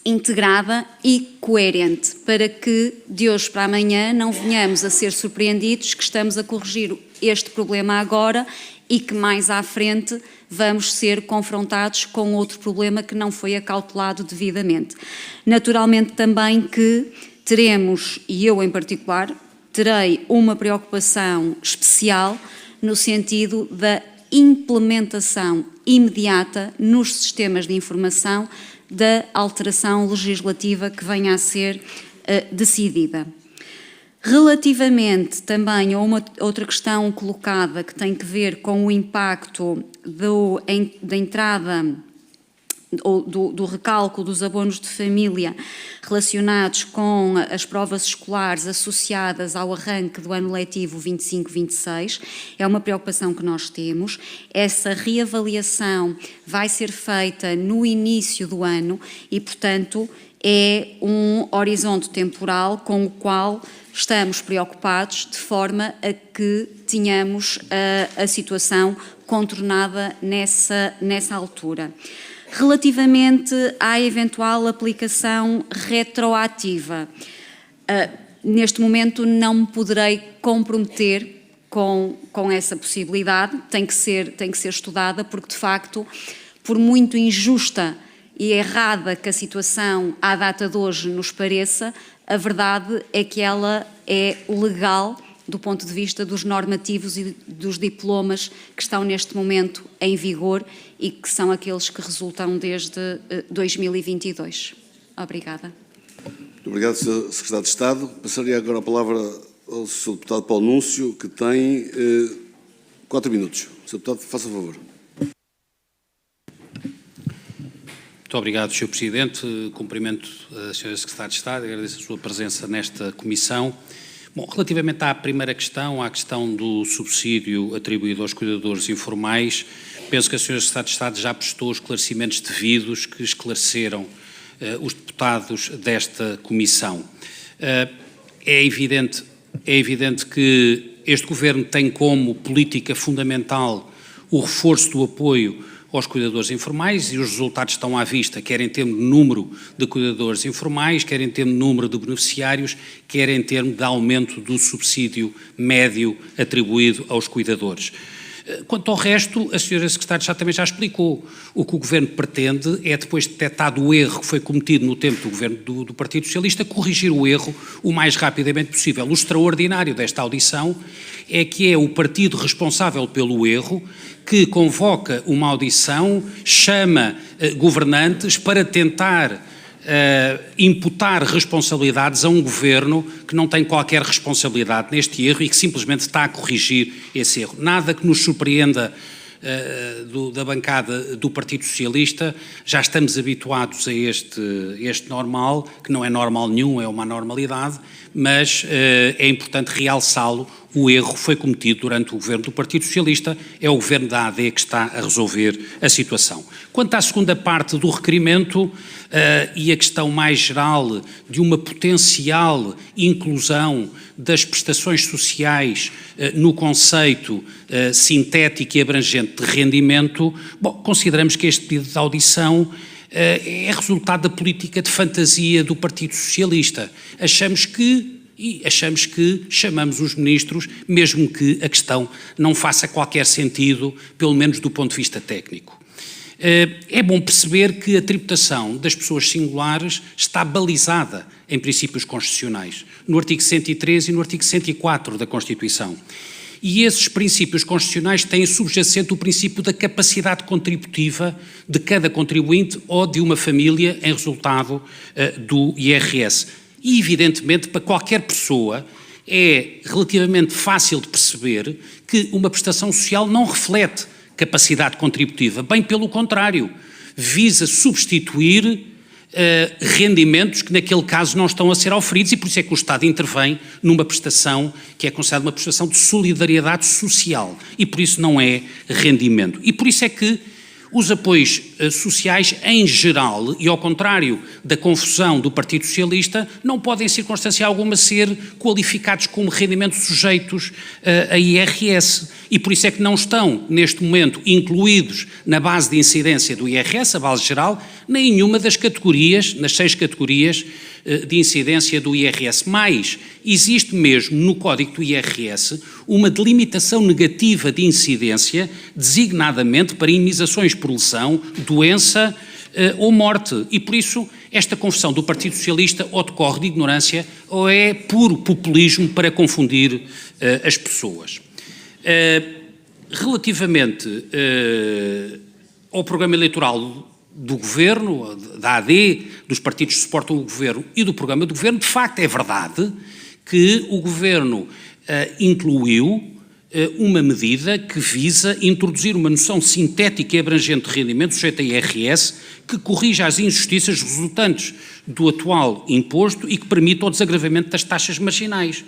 integrada e coerente, para que de hoje para amanhã não venhamos a ser surpreendidos que estamos a corrigir este problema agora e que mais à frente vamos ser confrontados com outro problema que não foi acautelado devidamente. Naturalmente também que teremos, e eu em particular, terei uma preocupação especial no sentido da implementação imediata nos sistemas de informação da alteração legislativa que venha a ser decidida. Relativamente também a uma outra questão colocada que tem que ver com o impacto da entrada ou do recálculo dos abonos de família relacionados com as provas escolares associadas ao arranque do ano letivo 25-26, é uma preocupação que nós temos. Essa reavaliação vai ser feita no início do ano e, portanto, é um horizonte temporal com o qual estamos preocupados de forma a que tenhamos a situação contornada nessa altura. Relativamente à eventual aplicação retroativa, neste momento não me poderei comprometer com essa possibilidade, tem que ser estudada, porque de facto, por muito injusta e errada que a situação à data de hoje nos pareça, a verdade é que ela é legal do ponto de vista dos normativos e dos diplomas que estão neste momento em vigor e que são aqueles que resultam desde 2022. Obrigada. Muito obrigado, Sr. Secretário de Estado. Passaria agora a palavra ao Sr. Deputado Paulo Núncio, que tem 4 minutos. Sr. Deputado, faça favor. Muito Muito obrigado, Sr. Presidente. Cumprimento a Sra. Secretária de Estado e agradeço a sua presença nesta comissão. Bom, relativamente à primeira questão, à questão do subsídio atribuído aos cuidadores informais, penso que a Sra. Secretária de Estado já prestou os esclarecimentos devidos que esclareceram os deputados desta comissão. É evidente que este Governo tem como política fundamental o reforço do apoio aos cuidadores informais e os resultados estão à vista, quer em termos de número de cuidadores informais, quer em termos de número de beneficiários, quer em termos de aumento do subsídio médio atribuído aos cuidadores. Quanto ao resto, a Sra. Secretária de Estado também já explicou. O que o Governo pretende é, depois de detectado o erro que foi cometido no tempo do Governo do Partido Socialista, corrigir o erro o mais rapidamente possível. O extraordinário desta audição é que é o partido responsável pelo erro que convoca uma audição, chama governantes para tentar imputar responsabilidades a um Governo que não tem qualquer responsabilidade neste erro e que simplesmente está a corrigir esse erro. Nada que nos surpreenda da bancada do Partido Socialista, já estamos habituados a este normal, que não é normal nenhum, é uma anormalidade, mas é importante realçá-lo. O erro foi cometido durante o Governo do Partido Socialista, é o Governo da AD que está a resolver a situação. Quanto à segunda parte do requerimento e a questão mais geral de uma potencial inclusão das prestações sociais no conceito sintético e abrangente de rendimento, bom, consideramos que este pedido de audição é resultado da política de fantasia do Partido Socialista. Achamos que chamamos os ministros, mesmo que a questão não faça qualquer sentido, pelo menos do ponto de vista técnico. É bom perceber que a tributação das pessoas singulares está balizada em princípios constitucionais, no artigo 103 e no artigo 104 da Constituição. E esses princípios constitucionais têm subjacente o princípio da capacidade contributiva de cada contribuinte ou de uma família em resultado do IRS. E, evidentemente, para qualquer pessoa é relativamente fácil de perceber que uma prestação social não reflete capacidade contributiva, bem pelo contrário, visa substituir rendimentos que naquele caso não estão a ser oferidos e por isso é que o Estado intervém numa prestação que é considerada uma prestação de solidariedade social e por isso não é rendimento. E por isso é que os apoios sociais, em geral, e ao contrário da confusão do Partido Socialista, não podem, em circunstância alguma, ser qualificados como rendimentos sujeitos a IRS. E por isso é que não estão, neste momento, incluídos na base de incidência do IRS, a base geral, nem nenhuma das categorias, nas 6 categorias de incidência do IRS. Mas existe mesmo no Código do IRS uma delimitação negativa de incidência, designadamente para indemnizações por lesão, doença ou morte. E por isso esta confusão do Partido Socialista ou decorre de ignorância ou é puro populismo para confundir as pessoas. Relativamente ao programa eleitoral do Governo, da AD, dos partidos que suportam o Governo e do programa do Governo, de facto é verdade que o Governo incluiu uma medida que visa introduzir uma noção sintética e abrangente de rendimento sujeito a IRS que corrija as injustiças resultantes do atual imposto e que permita o desagravamento das taxas marginais.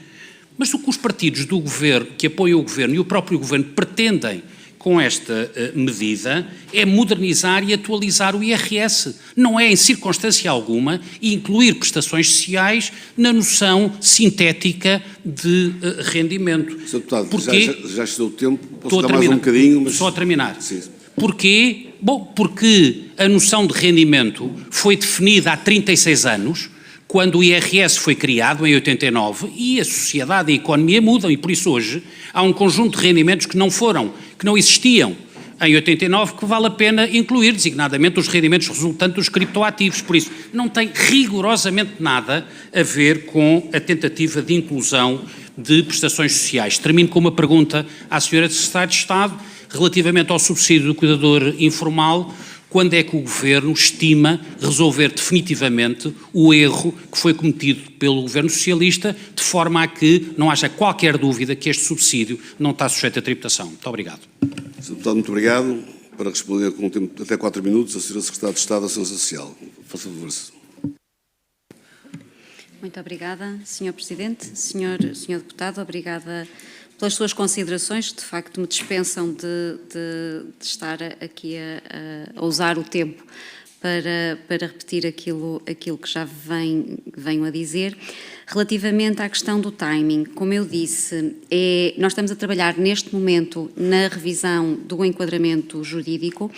Mas o que os partidos do Governo, que apoiam o Governo e o próprio Governo pretendem com esta medida é modernizar e atualizar o IRS. Não é, em circunstância alguma, incluir prestações sociais na noção sintética de rendimento. Sr. Deputado, porque já se deu o tempo, posso dar mais um bocadinho, mas... Só a terminar. Sim. Porquê? Bom, porque a noção de rendimento foi definida há 36 anos, quando o IRS foi criado, em 89, e a sociedade e a economia mudam, e por isso hoje há um conjunto de rendimentos que não existiam em 89, que vale a pena incluir, designadamente os rendimentos resultantes dos criptoativos. Por isso, não tem rigorosamente nada a ver com a tentativa de inclusão de prestações sociais. Termino com uma pergunta à Sra. Secretária de Estado, relativamente ao subsídio do cuidador informal. Quando é que o Governo estima resolver definitivamente o erro que foi cometido pelo Governo Socialista, de forma a que não haja qualquer dúvida que este subsídio não está sujeito à tributação? Muito obrigado. Sr. Deputado, muito obrigado. para responder com um tempo de até 4 minutos a Sra. Secretária de Estado da Segurança Social. Faça favor. Muito obrigada, Sr. Presidente. Senhor Deputado, obrigada pelas suas considerações. De facto, me dispensam de estar aqui a usar o tempo para repetir aquilo que já venho a dizer. Relativamente à questão do timing, como eu disse, nós estamos a trabalhar neste momento na revisão do enquadramento jurídico.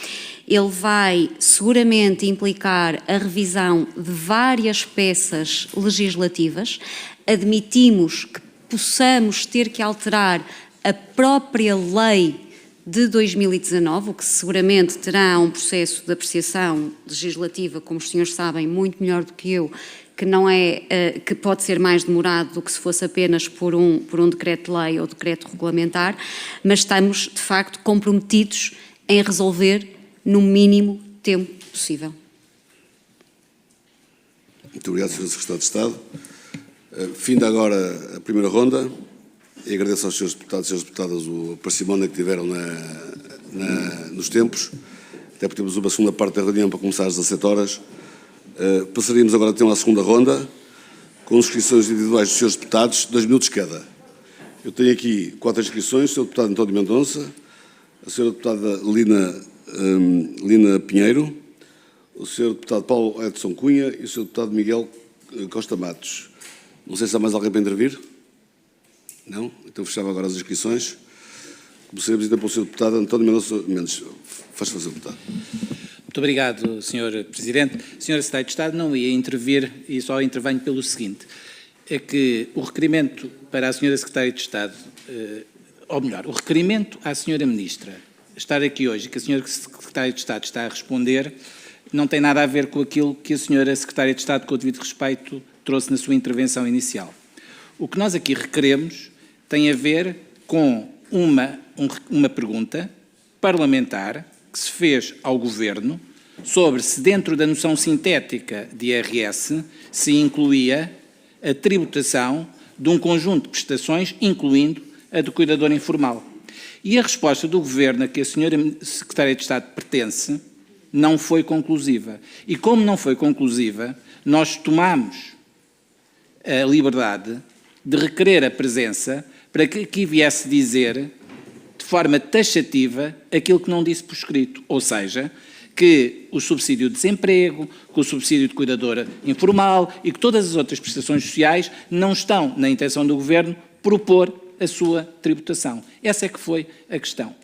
Ele vai seguramente implicar a revisão de várias peças legislativas. Admitimos que possamos ter que alterar a própria lei de 2019, o que seguramente terá um processo de apreciação legislativa, como os senhores sabem, muito melhor do que eu, que pode ser mais demorado do que se fosse apenas por um decreto-lei ou decreto regulamentar, mas estamos, de facto, comprometidos em resolver no mínimo tempo possível. Muito obrigado, Sr. Secretário de Estado. Finda agora a primeira ronda e agradeço aos Srs. Deputados e Sras. Deputadas a parcimónia que tiveram nos tempos. Até porque temos uma segunda parte da reunião para começar às 17 horas. Passaríamos agora então à segunda ronda, com inscrições individuais dos Srs. Deputados, 2 minutos cada. Eu tenho aqui 4 inscrições: o Sr. Deputado António Mendonça, a Sra. Deputada Lina Pinheiro, o Sr. Deputado Paulo Edson Cunha e o Sr. Deputado Miguel Costa Matos. Não sei se há mais alguém para intervir. Não? Então fechava agora as inscrições. Começaremos ainda pelo Sr. Deputado António Mendonça Mendes. Faz favor, Deputado. Muito obrigado, Sr. Presidente. Sra. Secretária de Estado, não ia intervir e só intervenho pelo seguinte, é que o requerimento para a Sra. Secretária de Estado, ou melhor, o requerimento à Sra. Ministra estar aqui hoje e que a Sra. Secretária de Estado está a responder, não tem nada a ver com aquilo que a Sra. Secretária de Estado, com o devido respeito, trouxe na sua intervenção inicial. O que nós aqui requeremos tem a ver com uma pergunta parlamentar que se fez ao Governo sobre se dentro da noção sintética de IRS se incluía a tributação de um conjunto de prestações, incluindo a do cuidador informal. E a resposta do Governo a que a Sra. Secretária de Estado pertence não foi conclusiva. E como não foi conclusiva, nós tomamos a liberdade de requerer a presença para que aqui viesse dizer de forma taxativa aquilo que não disse por escrito, ou seja, que o subsídio de desemprego, que o subsídio de cuidadora informal e que todas as outras prestações sociais não estão na intenção do Governo propor a sua tributação. Essa é que foi a questão.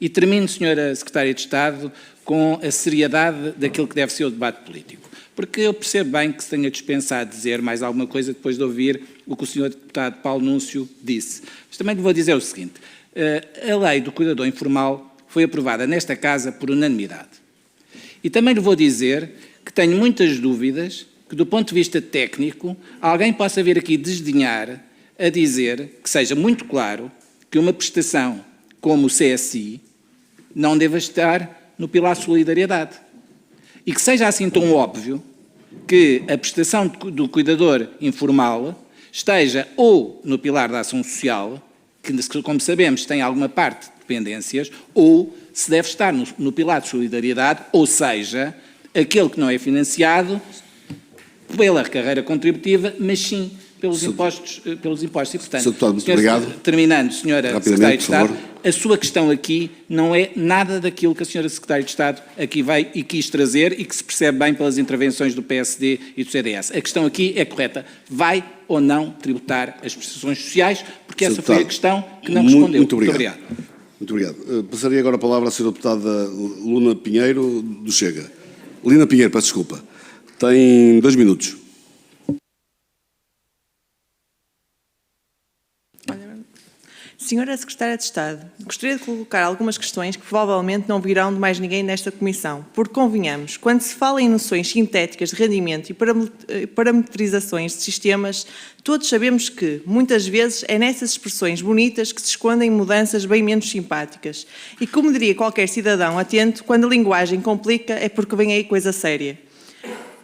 E termino, Sra. Secretária de Estado, com a seriedade daquilo que deve ser o debate político. Porque eu percebo bem que se tenha dispensado dizer mais alguma coisa depois de ouvir o que o Sr. Deputado Paulo Núncio disse. Mas também lhe vou dizer o seguinte, a lei do cuidador informal foi aprovada nesta Casa por unanimidade. E também lhe vou dizer que tenho muitas dúvidas que, do ponto de vista técnico, alguém possa vir aqui desdenhar a dizer que seja muito claro que uma prestação como o CSI não deva estar no pilar de solidariedade. E que seja assim tão óbvio que a prestação do cuidador informal esteja ou no pilar da ação social, que, como sabemos, tem alguma parte de dependências, ou se deve estar no pilar de solidariedade, ou seja, aquele que não é financiado pela carreira contributiva, mas sim pelos impostos. E, portanto, Deputado, muito obrigado. Terminando, Sra. Secretária de Estado, a sua questão aqui não é nada daquilo que a Sra. Secretária de Estado aqui veio e quis trazer e que se percebe bem pelas intervenções do PSD e do CDS. A questão aqui é correta. Vai ou não tributar as prestações sociais? Porque essa foi a questão que não respondeu. Muito obrigado. Muito obrigado. Passaria agora a palavra à Sra. Deputada Lina Pinheiro, do Chega. Lina Pinheiro, peço desculpa. Tem 2 minutos. Senhora Secretária de Estado, gostaria de colocar algumas questões que provavelmente não virão de mais ninguém nesta comissão, porque convenhamos, quando se fala em noções sintéticas de rendimento e parametrizações de sistemas, todos sabemos que, muitas vezes, é nessas expressões bonitas que se escondem mudanças bem menos simpáticas. E como diria qualquer cidadão atento, quando a linguagem complica é porque vem aí coisa séria.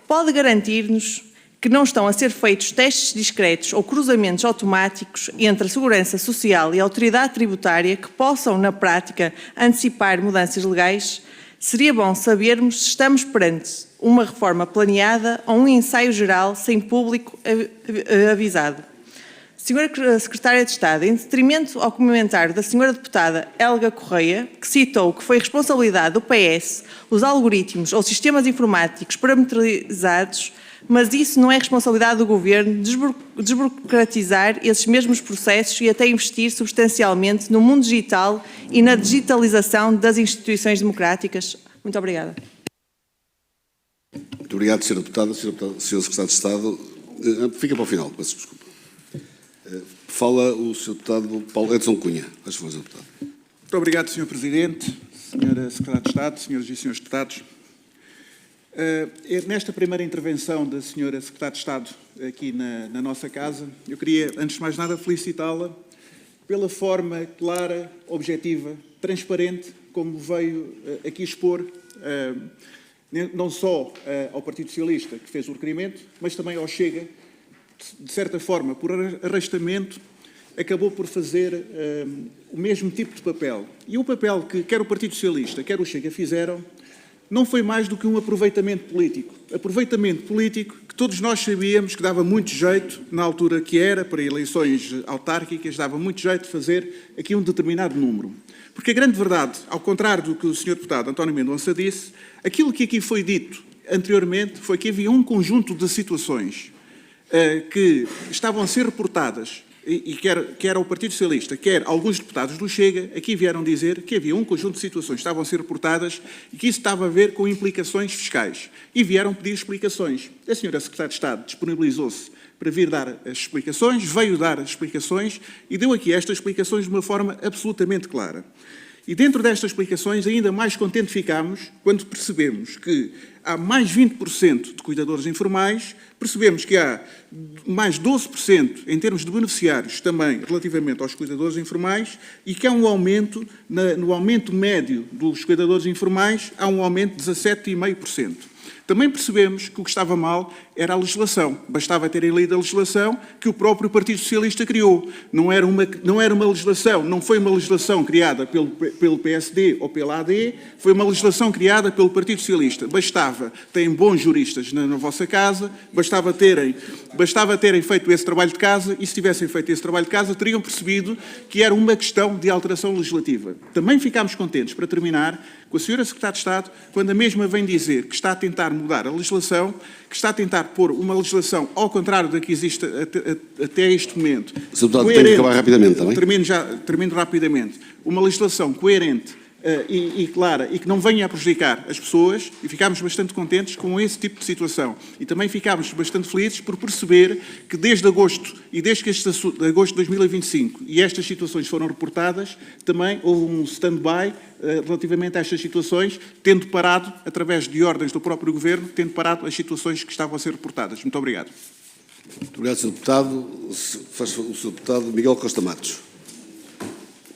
Pode garantir-nos que não estão a ser feitos testes discretos ou cruzamentos automáticos entre a Segurança Social e a Autoridade Tributária que possam, na prática, antecipar mudanças legais? Seria bom sabermos se estamos perante uma reforma planeada ou um ensaio geral sem público avisado. Senhora Secretária de Estado, em detrimento ao comentário da senhora deputada Helga Correia, que citou que foi responsabilidade do PS os algoritmos ou sistemas informáticos parametrizados, mas isso não é responsabilidade do Governo desburocratizar esses mesmos processos e até investir substancialmente no mundo digital e na digitalização das instituições democráticas? Muito obrigada. Muito obrigado, Sra. Deputada. Sr. Secretário de Estado, fica para o final, peço desculpa. Fala o Sr. Deputado Paulo Edson Cunha. Faz favor, Sr. Deputado. Muito obrigado, Sr. Presidente, Sra. Secretária de Estado, Sras. e Srs. Deputados. Nesta primeira intervenção da Sra. Secretária de Estado aqui na nossa casa, eu queria, antes de mais nada, felicitá-la pela forma clara, objetiva, transparente, como veio aqui expor, não só ao Partido Socialista, que fez o requerimento, mas também ao Chega, de certa forma, por arrastamento, acabou por fazer o mesmo tipo de papel. E o papel que quer o Partido Socialista, quer o Chega fizeram, não foi mais do que um aproveitamento político. Aproveitamento político que todos nós sabíamos que dava muito jeito, na altura que era, para eleições autárquicas, dava muito jeito de fazer aqui um determinado número. Porque a grande verdade, ao contrário do que o Sr. Deputado António Mendonça disse, aquilo que aqui foi dito anteriormente foi que havia um conjunto de situações que estavam a ser reportadas, e quer o Partido Socialista, quer alguns deputados do Chega, aqui vieram dizer que havia um conjunto de situações que estavam a ser reportadas e que isso estava a ver com implicações fiscais. E vieram pedir explicações. A Sra. Secretária de Estado disponibilizou-se para vir dar as explicações, veio dar as explicações e deu aqui estas explicações de uma forma absolutamente clara. E dentro destas explicações, ainda mais contente ficámos quando percebemos que há mais 20% de cuidadores informais, percebemos que há mais 12% em termos de beneficiários também relativamente aos cuidadores informais e que há um aumento, no aumento médio dos cuidadores informais, há um aumento de 17,5%. Também percebemos que o que estava mal era a legislação. Bastava terem lido a legislação que o próprio Partido Socialista criou. Não era uma legislação, não foi uma legislação criada pelo PSD ou pela AD, foi uma legislação criada pelo Partido Socialista. Bastava, têm bons juristas na vossa casa, bastava terem feito esse trabalho de casa e se tivessem feito esse trabalho de casa teriam percebido que era uma questão de alteração legislativa. Também ficámos contentes, para terminar, com a Sra. Secretária de Estado, quando a mesma vem dizer que está a tentar mudar a legislação, que está a tentar pôr uma legislação ao contrário da que existe até este momento. Sr. Deputado, tem que acabar rapidamente, está bem? Termino rapidamente. Uma legislação coerente e clara e que não venha a prejudicar as pessoas, e ficámos bastante contentes com esse tipo de situação. E também ficámos bastante felizes por perceber que desde agosto de 2025 e estas situações foram reportadas, também houve um stand-by relativamente a estas situações, tendo parado, através de ordens do próprio Governo, tendo parado as situações que estavam a ser reportadas. Muito obrigado. Muito obrigado, Sr. Deputado. Faz o Sr. Deputado Miguel Costa Matos.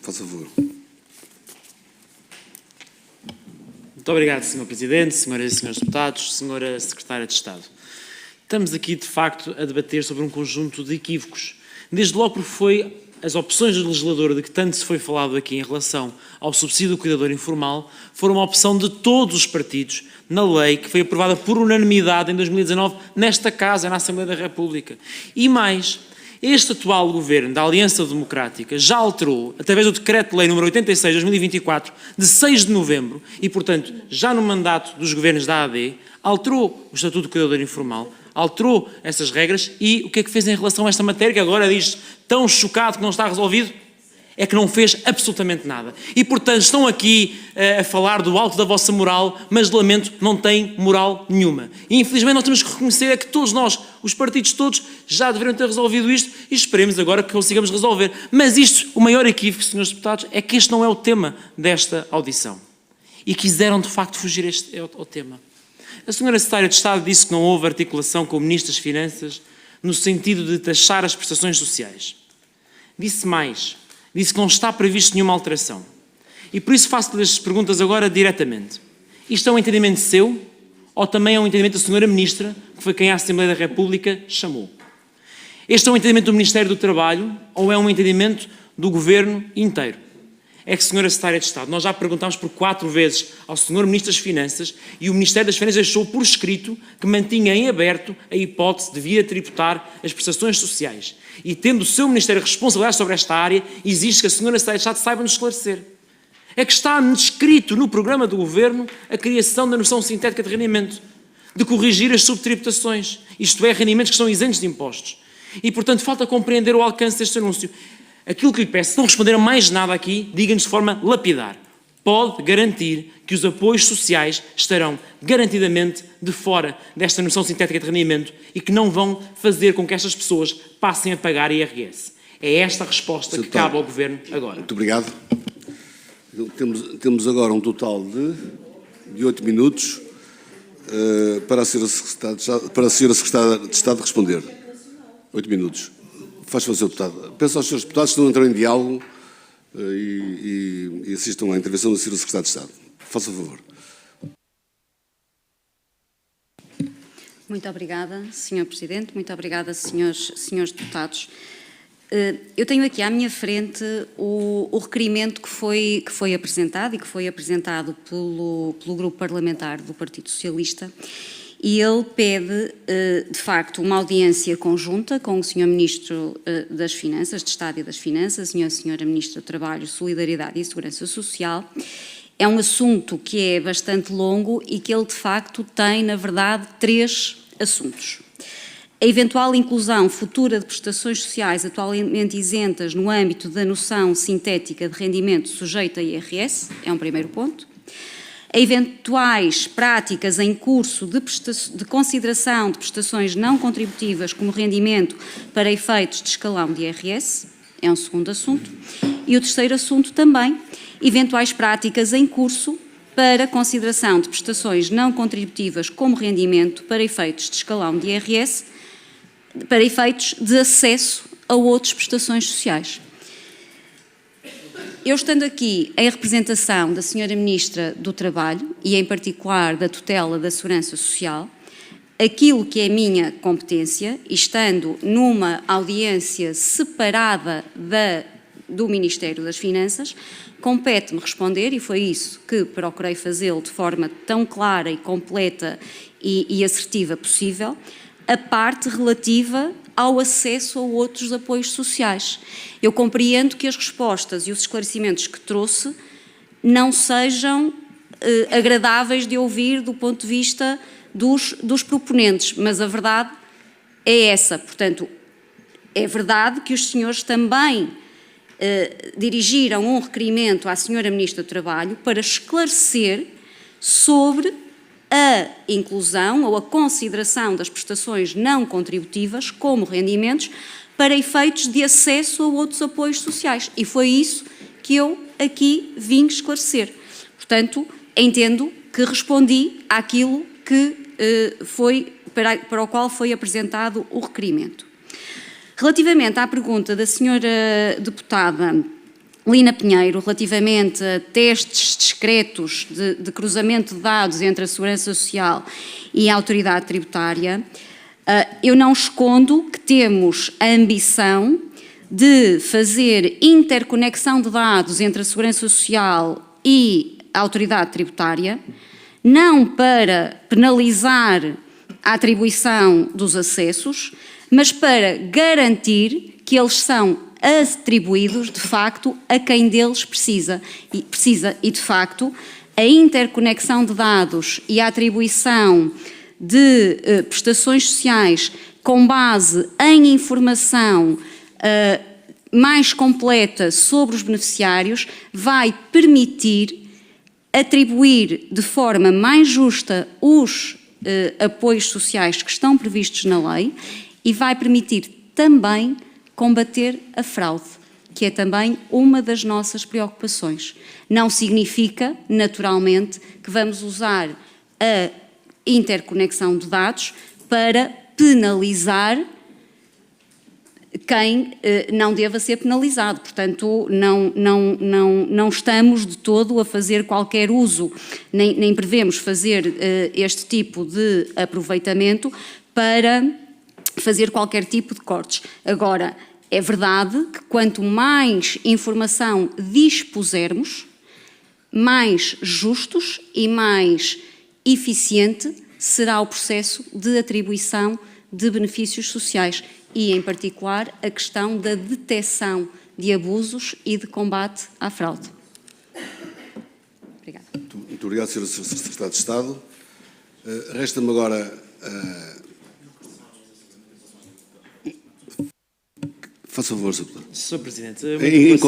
Faça favor. Muito obrigado, Sr. Presidente, Senhoras e Senhores Deputados, Sra. Secretária de Estado. Estamos aqui, de facto, a debater sobre um conjunto de equívocos. Desde logo porque foi as opções do legislador de que tanto se foi falado aqui em relação ao subsídio do cuidador informal foram uma opção de todos os partidos na lei que foi aprovada por unanimidade em 2019 nesta Casa, na Assembleia da República. E mais, este atual Governo da Aliança Democrática já alterou, através do Decreto-Lei nº 86 de 2024, de 6 de novembro, e, portanto, já no mandato dos governos da AD, alterou o Estatuto do Cuidador Informal, alterou essas regras e o que é que fez em relação a esta matéria, que agora diz tão chocado que não está resolvido? É que não fez absolutamente nada. E, portanto, estão aqui a falar do alto da vossa moral, mas, lamento, não têm moral nenhuma. E, infelizmente, nós temos que reconhecer é que todos nós, os partidos todos, já deveriam ter resolvido isto e esperemos agora que consigamos resolver. Mas isto, o maior equívoco, senhores deputados, é que este não é o tema desta audição. E quiseram, de facto, fugir ao tema. A senhora Secretária de Estado disse que não houve articulação com o Ministro das Finanças no sentido de taxar as prestações sociais. Disse mais. Disse que não está previsto nenhuma alteração. E por isso faço-lhe as perguntas agora diretamente. Isto é um entendimento seu ou também é um entendimento da senhora Ministra, que foi quem a Assembleia da República chamou? Este é um entendimento do Ministério do Trabalho ou é um entendimento do Governo inteiro? é que, Senhora Secretária de Estado, nós já perguntámos por 4 vezes ao Senhor Ministro das Finanças e o Ministério das Finanças deixou por escrito que mantinha em aberto a hipótese de vir a tributar as prestações sociais. E tendo o seu Ministério responsabilidade sobre esta área, exige que a Senhora Secretária de Estado saiba nos esclarecer. É que está descrito no programa do Governo a criação da noção sintética de rendimento, de corrigir as subtributações, isto é, rendimentos que são isentos de impostos. E, portanto, falta compreender o alcance deste anúncio. Aquilo que lhe peço, se não responder a mais nada aqui, diga-nos de forma lapidar. Pode garantir que os apoios sociais estarão garantidamente de fora desta noção sintética de rendimento e que não vão fazer com que estas pessoas passem a pagar IRS. É esta a resposta que cabe ao Governo agora. Muito obrigado. Temos agora um total de 8 minutos para a Sra. Secretária de Estado responder. 8 minutos. Faz favor, Sr. Deputado. Peço aos Srs. Deputados que não entram em diálogo e assistam à intervenção da Sra. Secretária de Estado. Faça favor. Muito obrigada, Sr. Presidente. Muito obrigada, senhores deputados. Eu tenho aqui à minha frente o requerimento que foi apresentado e que foi apresentado pelo Grupo Parlamentar do Partido Socialista. E ele pede, de facto, uma audiência conjunta com o Sr. Ministro das Finanças, de Estado e das Finanças, e a Sra. Ministra do Trabalho, Solidariedade e Segurança Social. É um assunto que é bastante longo e que ele, de facto, tem, na verdade, 3 assuntos. A eventual inclusão futura de prestações sociais atualmente isentas no âmbito da noção sintética de rendimento sujeito a IRS, é um primeiro ponto. A eventuais práticas em curso de consideração de prestações não contributivas como rendimento para efeitos de escalão de IRS, é um segundo assunto. E o terceiro assunto também, eventuais práticas em curso para consideração de prestações não contributivas como rendimento para efeitos de escalão de IRS, para efeitos de acesso a outras prestações sociais. Eu estando aqui em representação da Sra. Ministra do Trabalho e em particular da tutela da Segurança Social, aquilo que é minha competência, e estando numa audiência separada do Ministério das Finanças, compete-me responder, e foi isso que procurei fazê-lo de forma tão clara e completa e assertiva possível, a parte relativa ao acesso a outros apoios sociais. Eu compreendo que as respostas e os esclarecimentos que trouxe não sejam agradáveis de ouvir do ponto de vista dos proponentes, mas a verdade é essa. Portanto, é verdade que os senhores também dirigiram um requerimento à Sra. Ministra do Trabalho para esclarecer sobre a inclusão ou a consideração das prestações não contributivas como rendimentos para efeitos de acesso a outros apoios sociais. E foi isso que eu aqui vim esclarecer. Portanto, entendo que respondi àquilo que para o qual foi apresentado o requerimento. Relativamente à pergunta da Sra. Deputada Lina Pinheiro, relativamente a testes discretos de cruzamento de dados entre a Segurança Social e a Autoridade Tributária, eu não escondo que temos a ambição de fazer interconexão de dados entre a Segurança Social e a Autoridade Tributária, não para penalizar a atribuição dos acessos, mas para garantir que eles são atribuídos, de facto, a quem deles precisa. E, de facto, a interconexão de dados e a atribuição de prestações sociais com base em informação mais completa sobre os beneficiários vai permitir atribuir de forma mais justa os apoios sociais que estão previstos na lei e vai permitir também combater a fraude, que é também uma das nossas preocupações. Não significa, naturalmente, que vamos usar a interconexão de dados para penalizar quem não deva ser penalizado. Portanto, não estamos de todo a fazer qualquer uso, nem prevemos fazer este tipo de aproveitamento para fazer qualquer tipo de cortes. Agora, É verdade que quanto mais informação dispusermos, mais justos e mais eficiente será o processo de atribuição de benefícios sociais e, em particular, a questão da detecção de abusos e de combate à fraude. Obrigada. Muito obrigado, Sr. Secretário de Estado. Resta-me agora... Faça favor, Sr. Deputado. Sr. Presidente, Em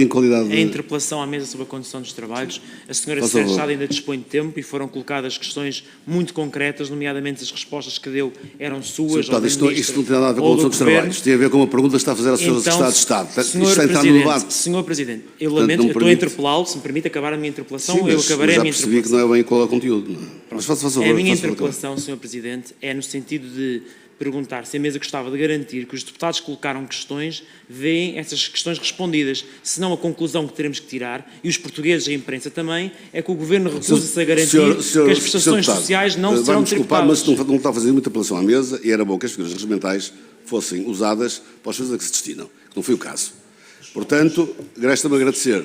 qualidade... A interpelação à mesa sobre a condução dos trabalhos, a senhora Faça Secretária de favor. Estado ainda dispõe de tempo e foram colocadas questões muito concretas, nomeadamente as respostas que deu eram Sr. suas, Deputado, ou da isto não Ministra, tem nada a ver com a ou condução do dos Governo. trabalhos. Tem a ver com uma pergunta que está a fazer à Sra. Secretária de Estado. Isto está a entrar no debate. Senhor Presidente, eu Portanto, lamento, não eu estou a permite. interpelá-lo, se me permite acabar a minha interpelação, Sim, eu mas acabarei já a minha percebi que interpelação. não é bem qual é o conteúdo. Não é? Mas faça favor. A minha faça favor. interpelação, Sr. Presidente, é no sentido de perguntar se a mesa gostava de garantir que os deputados que colocaram questões veem essas questões respondidas, senão a conclusão que teremos que tirar, e os portugueses e a imprensa também, é que o Governo recusa-se a garantir que as prestações sociais não serão desculpar, tributadas. mas não está a fazer muita apelação à mesa e era bom que as figuras regimentais fossem usadas para os fins a que se destinam, que não foi o caso. Portanto, resta-me agradecer,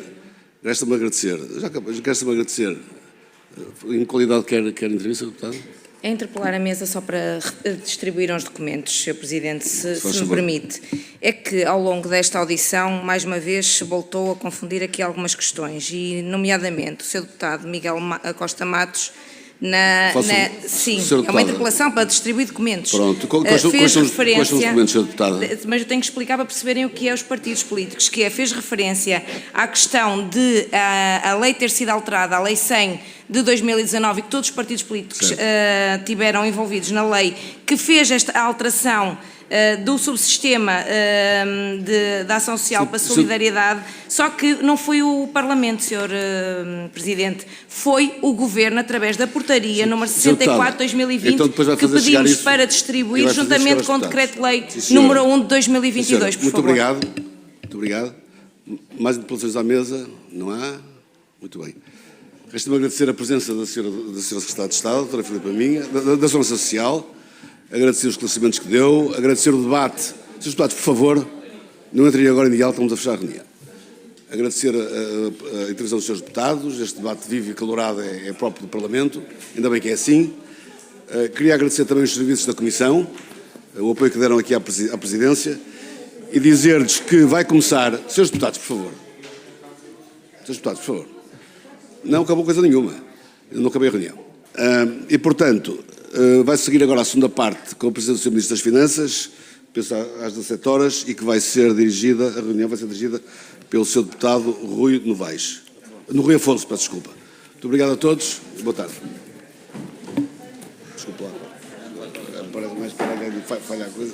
em qualidade quer entrevista, deputado? É interpelar a mesa só para distribuir uns documentos, Sr. Presidente, se me permite. É que, ao longo desta audição, mais uma vez se voltou a confundir aqui algumas questões, e, nomeadamente, o Sr. Deputado Miguel Costa Matos, sim, é uma interpelação para distribuir documentos. Pronto. Quais são os documentos, Sr. Deputado? Mas eu tenho que explicar para perceberem o que é os partidos políticos, que é, fez referência à questão de a lei ter sido alterada, a Lei 100 de 2019, e que todos os partidos políticos tiveram envolvidos na lei, que fez esta alteração do subsistema de ação social para a solidariedade, só que não foi o Parlamento, Sr. Presidente, foi o Governo, através da portaria número 64 de 2020, então que pedimos para distribuir, juntamente com o Decreto-Lei número 1 de 2022, por Muito favor. obrigado. Muito obrigado. Mais interpelações à mesa? Não há? Muito bem. Resta-me agradecer a presença da Sra. Secretária de Estado, a Dra. Filipa Minha, da Segurança Social, agradecer os esclarecimentos que deu, agradecer o debate. Srs. Deputados, por favor, não entrem agora em diálogo, estamos a fechar a reunião. Agradecer a intervenção dos Srs. Deputados, este debate vivo e acalorado é próprio do Parlamento, ainda bem que é assim. Queria agradecer também os serviços da Comissão, o apoio que deram aqui à Presidência, e dizer-lhes que vai começar... Srs. Deputados, por favor. Srs. Deputados, por favor. Não acabou coisa nenhuma. Eu não acabei a reunião. E, portanto, vai seguir agora a segunda parte com a presença do Sr. Ministro das Finanças, penso às 17 horas, e que vai ser dirigida, a reunião vai ser dirigida pelo Sr. Deputado Rui Novaes. Rui Afonso, peço desculpa. Muito obrigado a todos e boa tarde. Desculpa lá. Parece mais para alguém falhar a coisa.